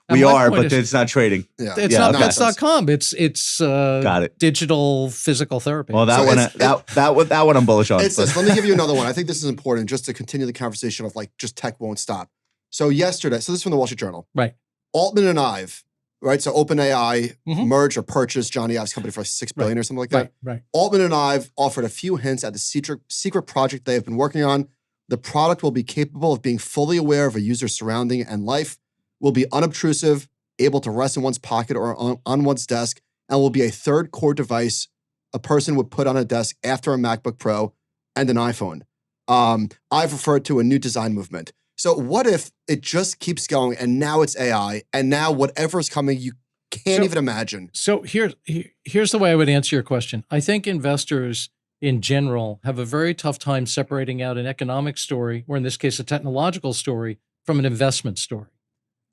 We are, but it's not trading. Yeah. It's not pets.com. It's Got it. digital physical therapy. Well, that one I'm bullish on. Let me give you another one. I think this is important just to continue the conversation of like just tech won't stop. So yesterday, this is from the Wall Street Journal. Right. Altman and Ive, right? So OpenAI merged or purchased Johnny Ive's company for like $6 billion or something like that. Right. Altman and Ive offered a few hints at the secret project they have been working on. The product will be capable of being fully aware of a user's surrounding and life, will be unobtrusive, able to rest in one's pocket or on one's desk, and will be a third core device a person would put on a desk after a MacBook Pro and an iPhone. I've referred to a new design movement. So what if it just keeps going and now it's AI and now whatever's coming, you can't even imagine? So here's the way I would answer your question. I think investors in general have a very tough time separating out an economic story, or in this case, a technological story, from an investment story.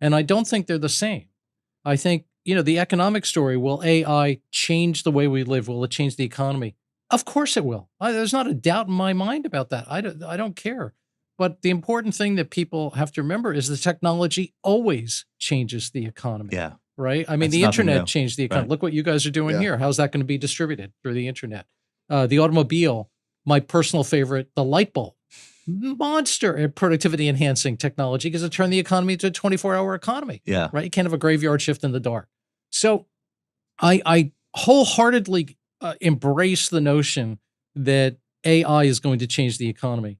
And I don't think they're the same. I think, the economic story, will AI change the way we live? Will it change the economy? Of course it will. There's not a doubt in my mind about that. I don't care. But the important thing that people have to remember is the technology always changes the economy. Yeah. Right? I mean, the internet changed the economy. Right. Look what you guys are doing here. How's that going to be distributed through the internet? The automobile, my personal favorite, the light bulb. Monster productivity enhancing technology because it turned the economy into a 24-hour economy. Yeah. Right. You can't have a graveyard shift in the dark. So I wholeheartedly embrace the notion that AI is going to change the economy.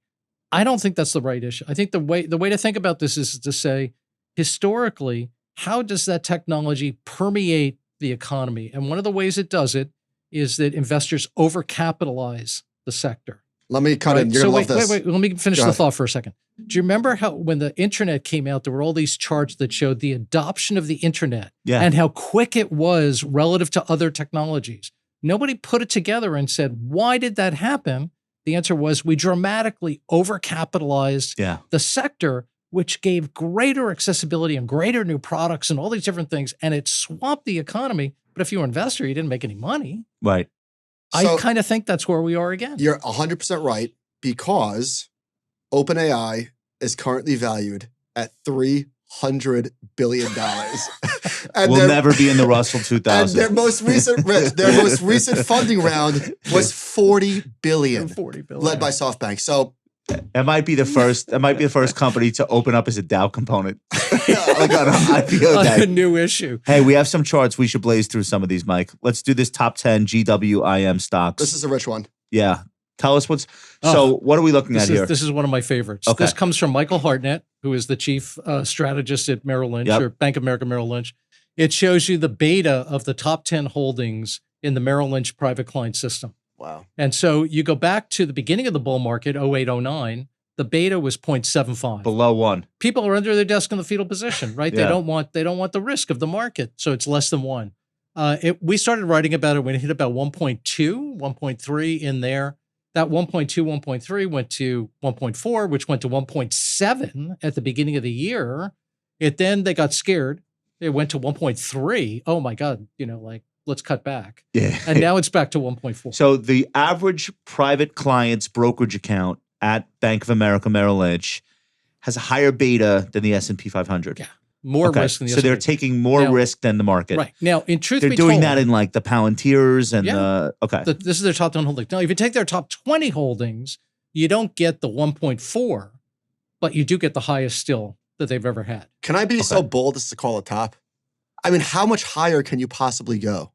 I don't think that's the right issue. I think the way to think about this is to say, historically, how does that technology permeate the economy? And one of the ways it does it is that investors overcapitalize the sector. Let me cut in. You're going to love this. Wait. Let me finish the thought for a second. Do you remember how when the internet came out, there were all these charts that showed the adoption of the internet and how quick it was relative to other technologies? Nobody put it together and said, why did that happen? The answer was we dramatically overcapitalized the sector, which gave greater accessibility and greater new products and all these different things. And it swamped the economy. But if you were an investor, you didn't make any money. Right. I kind of think that's where we are again. You're 100% right, because OpenAI is currently valued at $300 billion. And we'll never be in the Russell 2000. And their most recent funding round was $40 billion, led by SoftBank. So it might be the first company to open up as a Dow component. Like on an IPO day. A new issue. Hey, we have some charts. We should blaze through some of these, Mike. Let's do this top 10 GWIM stocks. This is a rich one. Yeah. Tell us so what are we looking at here? This is one of my favorites. Okay. This comes from Michael Hartnett, who is the chief strategist at Merrill Lynch or Bank of America Merrill Lynch. It shows you the beta of the top 10 holdings in the Merrill Lynch private client system. Wow. And so you go back to the beginning of the bull market, 08, 09, the beta was 0.75. Below 1. People are under their desk in the fetal position, right? They don't want the risk of the market. So it's less than 1. We started writing about it when it hit about 1.2, 1.3 in there. That 1.2, 1.3 went to 1.4, which went to 1.7 at the beginning of the year. Then they got scared. It went to 1.3. Oh my God, let's cut back. Yeah. And now it's back to 1.4. So the average private client's brokerage account at Bank of America Merrill Lynch has a higher beta than the S&P 500. Yeah. More risk than the S&P. So they're taking more risk than the market. Right. Now, in truth they're be doing told, that in like the Palantirs and this is their top 10 holdings. Now, if you take their top 20 holdings, you don't get the 1.4, but you do get the highest still that they've ever had. Can I be so bold as to call a top? I mean, how much higher can you possibly go?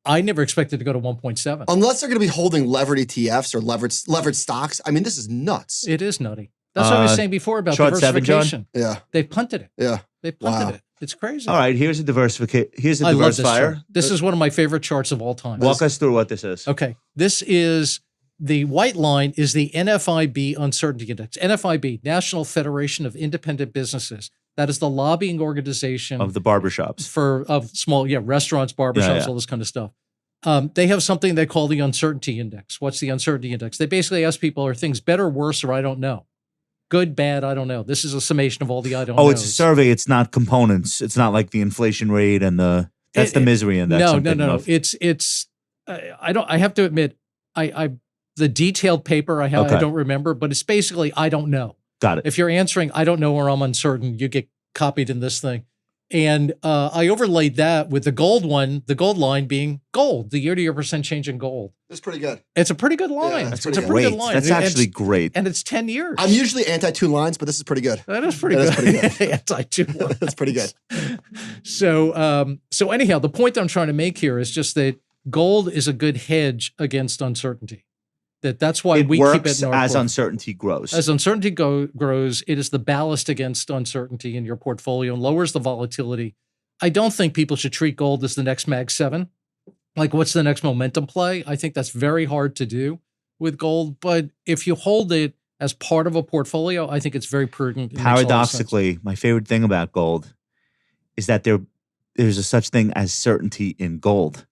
I never expected to go to 1.7. Unless they're going to be holding levered ETFs or levered stocks. I mean, this is nuts. It is nutty. That's what I was saying before about short 7, diversification. John? Yeah. They've punted it. Yeah. They punted Wow. it. It's crazy. All right, here's a diversification. Here's a I love this diversifier. chart. This is one of my favorite charts of all time. Walk us through what this is. Okay. This is the white line is the NFIB Uncertainty Index. NFIB, National Federation of Independent Businesses. That is the lobbying organization Of the barbershops. of small, restaurants, barbershops, all this kind of stuff. They have something they call the Uncertainty Index. What's the Uncertainty Index? They basically ask people, are things better, worse, or I don't know? Good, bad, I don't know. This is a summation of all the I don't know. Oh, it's a survey. It's not components. It's not like the inflation rate and the the misery index. No. It's I have to admit, the detailed paper I have, Okay. I don't remember, but it's basically I don't know. Got it. If you're answering I don't know or I'm uncertain, you get copied in this thing. And I overlaid that with the gold one, the gold line being gold, the year-to-year percent change in gold. That's pretty good. It's a pretty good line. Yeah, that's it's a pretty pretty Great. good line. That's And actually it's- great. And it's 10 years. I'm usually anti-2 lines, but this is pretty good. That is pretty That good. is pretty good. Anti-2 That's pretty good. So anyhow, the point I'm trying to make here is just that gold is a good hedge against uncertainty. That's why It we works keep it in our as portfolio. uncertainty grows. As uncertainty grows, it is the ballast against uncertainty in your portfolio and lowers the volatility. I don't think people should treat gold as the next Mag 7. Like, what's the next momentum play? I think that's very hard to do with gold. But if you hold it as part of a portfolio, I think it's very prudent. It makes a lot of sense. Paradoxically, my favorite thing about gold is that there's a such thing as certainty in gold.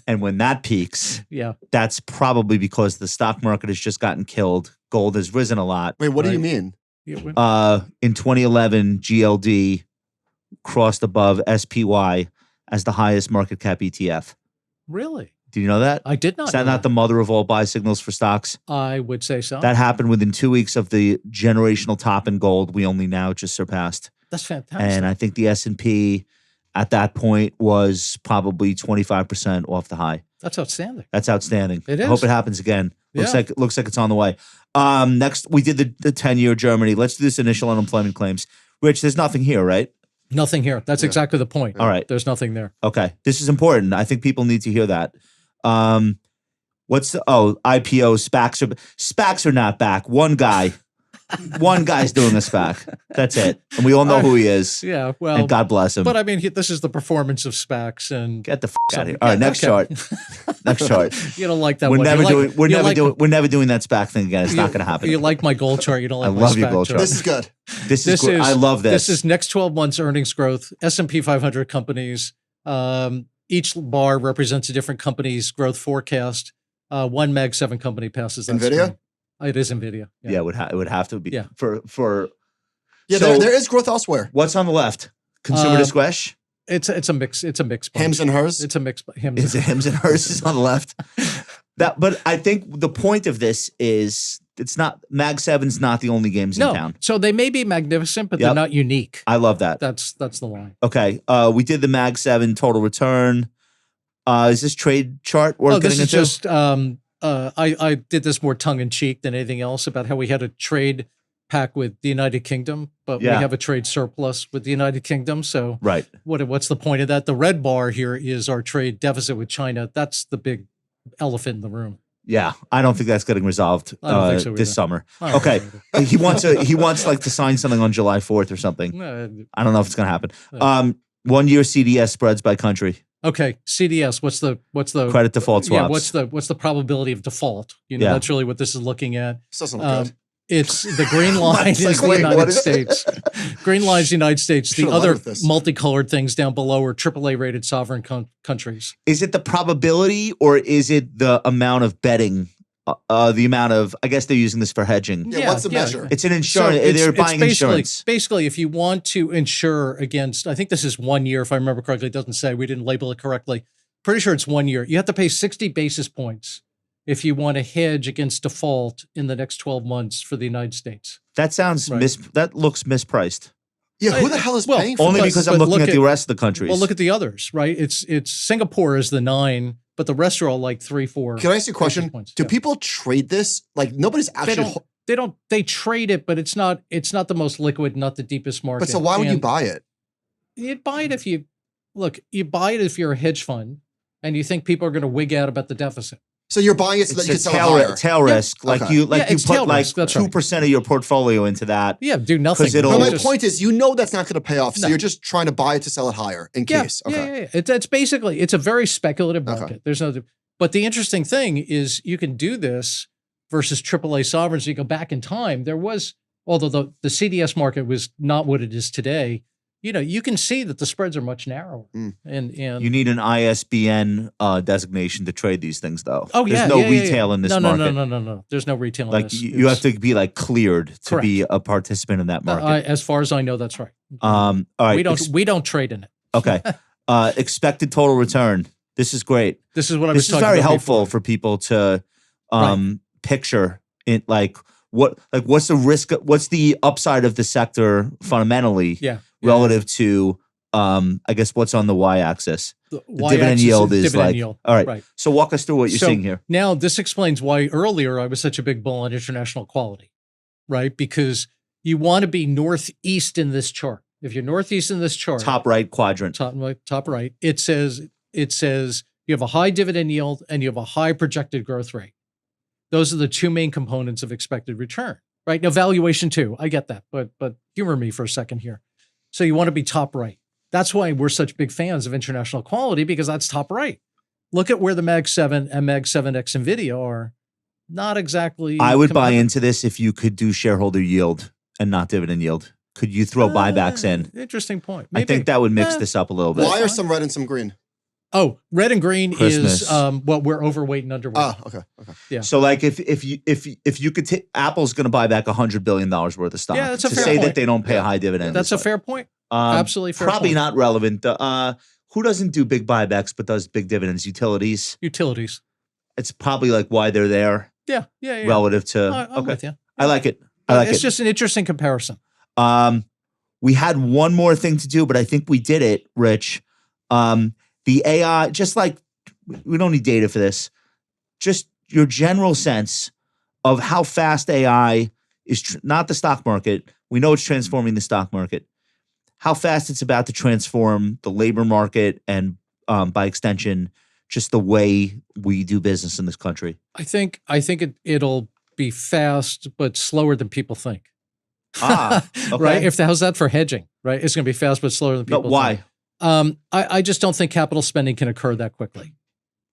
And when that peaks, Yeah. that's probably because the stock market has just gotten killed. Gold has risen a lot. Wait, what do you Right. mean? In 2011, GLD crossed above SPY as the highest market cap ETF. Really? Do you know that? I did not Is that know not the mother of all buy signals for stocks? I would say so. That happened within 2 weeks of the generational top in gold we only now just surpassed. That's fantastic. And I think the S&P at that point was probably 25% off the high. That's outstanding. That's outstanding. It I hope is. it happens again. Looks Yeah. like it's on the way. Next, we did the 10-year Germany. Let's do this initial unemployment claims. Rich, there's nothing here, right? Nothing here. That's exactly the point. All right. There's nothing there. Okay. This is important. I think people need to hear that. IPO, SPACs are not back. One guy's doing a SPAC. That's it. And we all know who he is. Yeah. Well, And God bless him. but I mean, this is the performance of SPACs, and Get the out of here. All right, next chart. Next chart. you don't like that We're one. never You like- you like- we're never doing that SPAC thing again. It's not going to happen. You like my gold chart. You don't like I my love your SPAC gold chart. chart. This is good. This is great. I love this. This is next 12 months earnings growth, S&P 500 companies. Each bar represents a different company's growth forecast. One Mag 7 company passes that. NVIDIA? screen. It is NVIDIA. yeah, it would have to be Yeah. for Yeah, So- there is growth elsewhere. what's on the left? Consumer discretion? It's a mix. It's a mix. bunch. Hims and hers. It's a mix. Is it hims and hers is on the left? But I think the point of this is it's not Mag 7's not the only games in No. town. So they may be magnificent, but Yep. they're not unique. I love that. That's the line. Okay. We did the Mag 7 total return. Is this trade chart worth This getting is into? just I did this more tongue in cheek than anything else about how we had a trade pack with the United Kingdom, but Yeah. we have a trade surplus with the United Kingdom. So Right. what's the point of that? The red bar here is our trade deficit with China. That's the big elephant in the room. Yeah. I don't think that's getting resolved I don't think so this either. summer. I don't Okay. know. He wants like to sign something on July 4th or something. No, I don't know if it's going to happen. 1 year CDS spreads by country. Okay, CDS. What's the Credit default Yeah, swaps. what's the probability of default? You know, Yeah. that's really what this is looking at. This doesn't look good. It's the green line It's is like, the wait, what United is it? States. Green line is the United States. The Should've led other with this. multicolored things down below are AAA rated sovereign countries. Is it the probability or is it the amount of betting? The amount of, I guess they're using this for hedging. Yeah, what's the measure? It's an insurance. So They're buying basically, insurance. Basically, if you want to insure against, I think this is 1 year, if I remember correctly. It doesn't say, we didn't label it correctly. Pretty sure it's 1 year. You have to pay 60 basis points if you want to hedge against default in the next 12 months for the United States. That sounds Right. that looks mispriced. Yeah, who the hell is well, paying for Only But- because I'm but looking look at the at- rest of the countries. Well, look at the others, right? It's Singapore is the 9, but the rest are all like 3, 4. Can I ask you a question? basis points. Do Yeah. people trade this? Like nobody's actually. They trade it, but it's not the most liquid, not the deepest market. But so why would you And buy it? You'd buy it if you look, you buy it if you're a hedge fund and you think people are going to wig out about the deficit. So you're buying it so that you can It's sell it higher. tail risk. Like Okay. you it's put tail like risk, that's right. 2% of your portfolio into that. Yeah, do nothing. 'Cause it'll- But my just- point is, you know that's not going to pay off. So No. you're just trying to buy it to sell it higher in case. Okay. Yeah. It's basically, it's a very speculative Okay. market. There's no, but the interesting thing is you can do this versus AAA sovereigns. You go back in time. There was, although the CDS market was not what it is today, you can see that the spreads are much narrower. And You need an ISBN designation to trade these things, though. oh yeah, There's no yeah, yeah, retail yeah. in this no, market. No. There's no retail in Like this. you have to be like cleared to be a participant in that market. As far as I know, that's right. All right. We don't trade in it. Okay. Expected total return. This is great. This is what I was This is talking very about helpful before. for people to picture it. What's the risk? What's the upside of the sector fundamentally relative to I guess what's on the y-axis? The Dividend yield is dividend like yield. all right. Right. So walk us through what you're So seeing here. Now this explains why earlier I was such a big bull on international quality, right? Because you want to be northeast in this chart. If you're northeast in this chart, Top right quadrant. top right, it says you have a high dividend yield and you have a high projected growth rate. Those are the two main components of expected return, right? Now valuation too, I get that, but humor me for a second here. So you want to be top right. That's why we're such big fans of international quality, because that's top right. Look at where the Mag 7 and Mag 7X NVIDIA are. Not exactly. I would buy into this if you could do shareholder yield and not dividend yield. Could you throw buybacks in? Interesting point. I think that would mix this up a little bit. Why are some red and some green? Oh, red and green Christmas. is what we're overweight and underweight. Ah, okay. Yeah. So like if you could take Apple's going to buy back $100 billion worth of stock. Yeah, that's a to fair say point. that they don't pay a high dividend. That's a fair point. Absolutely fair Probably point. not relevant. Who doesn't do big buybacks but does big dividends? Utilities. Utilities. It's probably like why they're there Yeah. relative to. I'm with you. I like it. I like it's it. just an interesting comparison. We had one more thing to do, but I think we did it, Rich. The AI, just like we don't need data for this, just your general sense of how fast AI is, not the stock market. We know it's transforming the stock market. How fast it's about to transform the labor market and by extension, just the way we do business in this country. I think it'll be fast, but slower than people think. Okay. Right? How's that for hedging? Right? It's going to be fast, but slower than people think. Why? I just don't think capital spending can occur that quickly.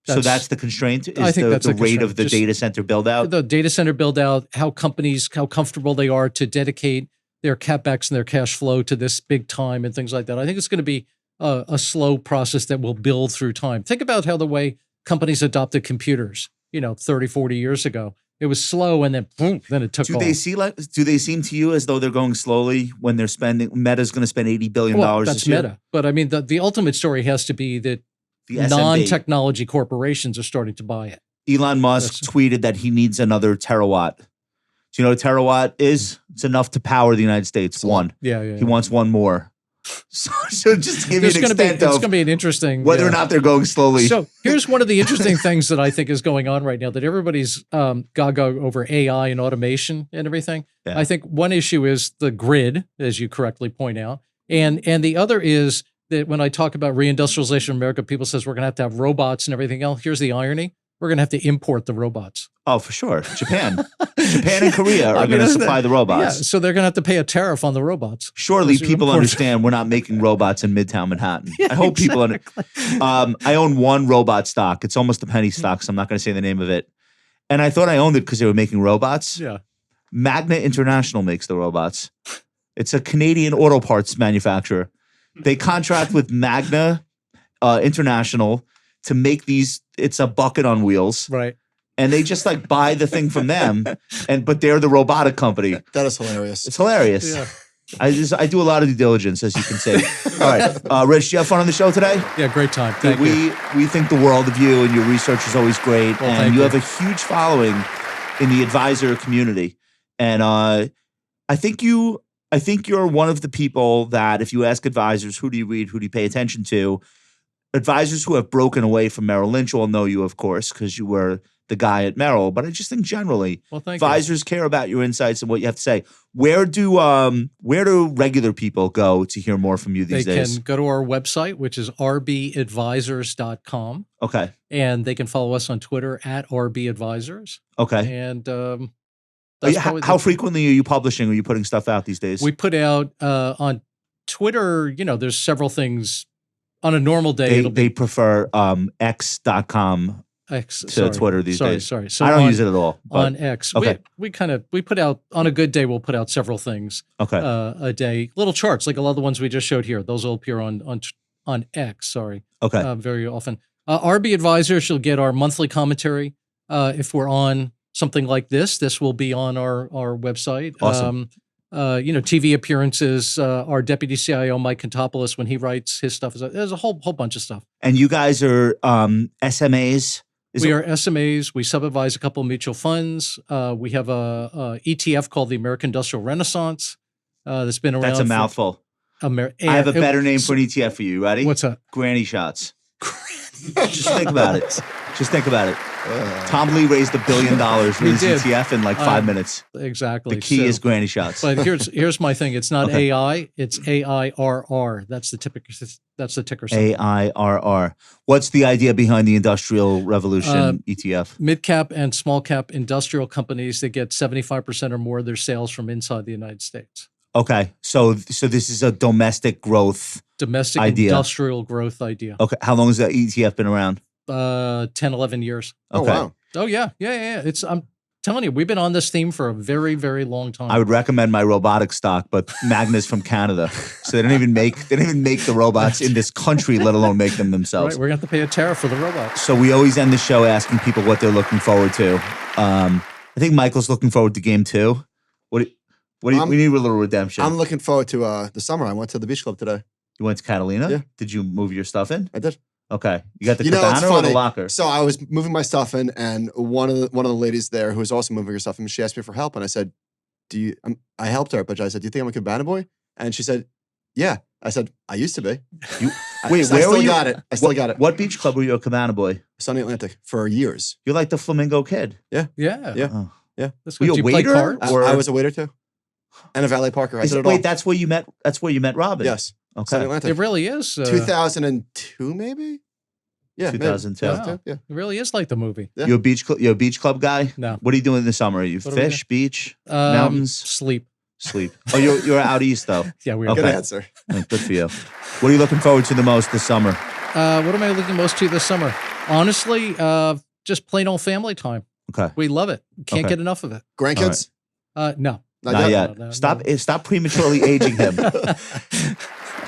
So that's the constraint? I think that's the the rate constraint. of the Just data center build out? The data center build out, how comfortable they are to dedicate their CapEx and their cash flow to this big time and things like that. I think it's going to be a slow process that will build through time. Think about how the way companies adopted computers, 30, 40 years ago. It was slow and then boom, then it took Do off. do they seem to you as though they're going slowly when they're spending? Meta's going to spend $80 billion That's this year. Meta. But I mean, the ultimate story has to be that The SMB. non-technology corporations are starting to buy it. Elon Musk tweeted that he needs another terawatt. Do you know what a terawatt is? It's enough to power the United States. One. Yeah. He wants one more. So just to give you an extent It's going of to be an interesting whether or not they're going slowly. So here's one of the interesting things that I think is going on right now, that everybody's gaga over AI and automation and everything. Yeah. I think one issue is the grid, as you correctly point out. And the other is that when I talk about reindustrialization of America, people says we're going to have robots and everything else. Here's the irony. We're going to have to import the robots. Oh, for sure. Japan and Korea are going to supply the robots. Yeah, so they're going to have to pay a tariff on the robots. Surely Those are people important. understand we're not making robots in Midtown Manhattan. Yeah, I hope people exactly. I own one robot stock. It's almost a penny stock, so I'm not going to say the name of it. And I thought I owned it because they were making robots. Yeah. Magna International makes the robots. It's a Canadian auto parts manufacturer. They contract with Magna International to make these. It's a bucket on wheels. Right. And they just like buy the thing from them, but they're the robotic company. That is hilarious. It's hilarious. Yeah. I do a lot of due diligence, as you can see. All right, Rich, do you have fun on the show today? Yeah, great time. Thank you. We think the world of you, and your research is always great. Well, and thank you you. have a huge following in the advisor community. And I think you're one of the people that, if you ask advisors, who do you read, who do you pay attention to? Advisors who have broken away from Merrill Lynch will know you, of course, because you were the guy at Merrill, but I just think generally Well, thank you. advisors care about your insights and what you have to say. Where do regular people go to hear more from you these They days? can go to our website, which is rbadvisors.com. Okay. And they can follow us on Twitter at rbadvisors. Okay. And how frequently are you publishing? Are you putting stuff out these days? we put out on Twitter, there's several things on a normal day. They prefer X.com to Twitter these days. Sorry. So I don't use it at all. But, on X. Okay. We put out on a good day, we'll put out several things okay. a day. Little charts, like a lot of the ones we just showed here. Those will appear on X, sorry. Okay. Very often. RB Advisors, you'll get our monthly commentary. If we're on something like this will be on our website. Awesome. TV appearances, our deputy CIO, Mike Contopoulos, when he writes his stuff, there's a whole bunch of stuff. And you guys are SMAs? We are SMAs. We sub-advise a couple of mutual funds. We have a ETF called the American Industrial Renaissance that's been around. That's a mouthful. I have a better name for an ETF for you. Ready? What's that? Granny shots. Just think about it. Tom Lee raised $1 billion in his ETF in like 5 minutes. Exactly. The key is granny shots. But here's my thing. It's not Okay. AI. It's AIRR. That's the ticker symbol. AIRR. What's the idea behind the Industrial Revolution ETF? Mid-cap and small-cap industrial companies that get 75% or more of their sales from inside the United States. Okay. So this is a domestic growth Domestic idea. industrial growth idea. Okay. How long has that ETF been around? 10, 11 years. Oh, Okay. wow. Oh, yeah. I'm telling you, we've been on this theme for a very, very long time. I would recommend my robotic stock, but Magna's from Canada, so they don't even make the robots in this country, let alone make them themselves. Right, we're going to have to pay a tariff for the robots. So we always end the show asking people what they're looking forward to. I think Michael's looking forward to game 2. We need a little redemption. I'm looking forward to the summer. I went to the beach club today. You went to Catalina? Yeah. Did you move your stuff in? I did. Okay. You got the it's cabana or the funny. locker? So I was moving my stuff in, and one of the ladies there who was also moving her stuff in, she asked me for help, and I said, I helped her, but I said, do you think I'm a cabana boy? And she said, yeah. I said, I used to be. Wait, I where still were you? got it. I still got it. What beach club were you a cabana boy? Sunny Atlantic for years. You're like the Flamingo Kid. Yeah. Yeah. Oh. Yeah. That's Were you good. a Do play waiter? cards? Or- I was a waiter too. And a valet parker. I did it all. Wait, that's where you met Robin? Yes. Okay. Sunny Atlantic. It really is. 2002, maybe? Yeah. 2002. Maybe. Wow. Yeah. It really is like the movie. Yeah. You're a beach club guy? No. What are you doing in the summer? Are you What are we fish, beach, mountains, Sleep. sleep? Oh, you're out east though. Yeah, we are. Okay. Good answer. Yeah, good for you. What are you looking forward to the most this summer? What am I looking most to this summer? Honestly, just plain old family time. Okay. We love it. Can't Okay. get enough of it. Grandkids? No. Not yet. No. Stop prematurely aging him.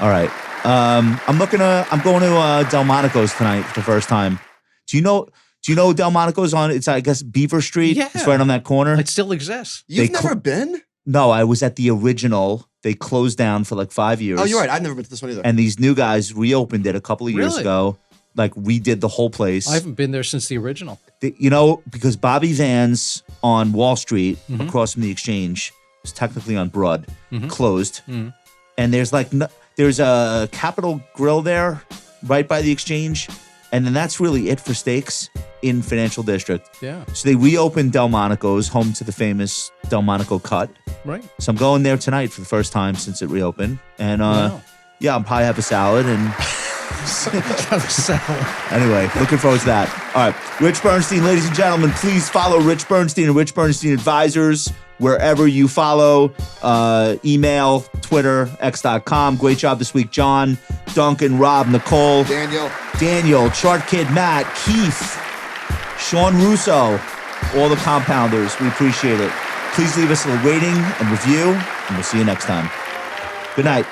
All right. I'm going to Delmonico's tonight for the first time. Do you know Delmonico's on? It's I guess Beaver Street. Yeah. It's right on that corner. It still exists. You've They never been? No, I was at the original. They closed down for like 5 years. Oh, you're right. I've never been to this one either. And these new guys reopened it a couple of years Really? ago. Like redid the whole place. I haven't been there since the original. Because Bobby Van's on Wall Street Mhm. across from the Exchange, it's technically on Broad, Mhm. closed. Mhm. And there's a Capitol Grill there right by the Exchange. And then that's really it for steaks in Financial District. Yeah. So they reopened Delmonico's, home to the famous Delmonico Cut. Right. So I'm going there tonight for the first time since it reopened. And Wow. yeah, I'll probably have a salad and Salad. anyway, looking forward to that. All right. Rich Bernstein, ladies and gentlemen, please follow Rich Bernstein and Rich Bernstein Advisors wherever you follow. Email, Twitter, x.com. Great job this week, John, Duncan, Rob, Nicole, Daniel, Chart Kid, Matt, Keith, Sean Russo, all the compounders. We appreciate it. Please leave us a rating and review, and we'll see you next time. Good night.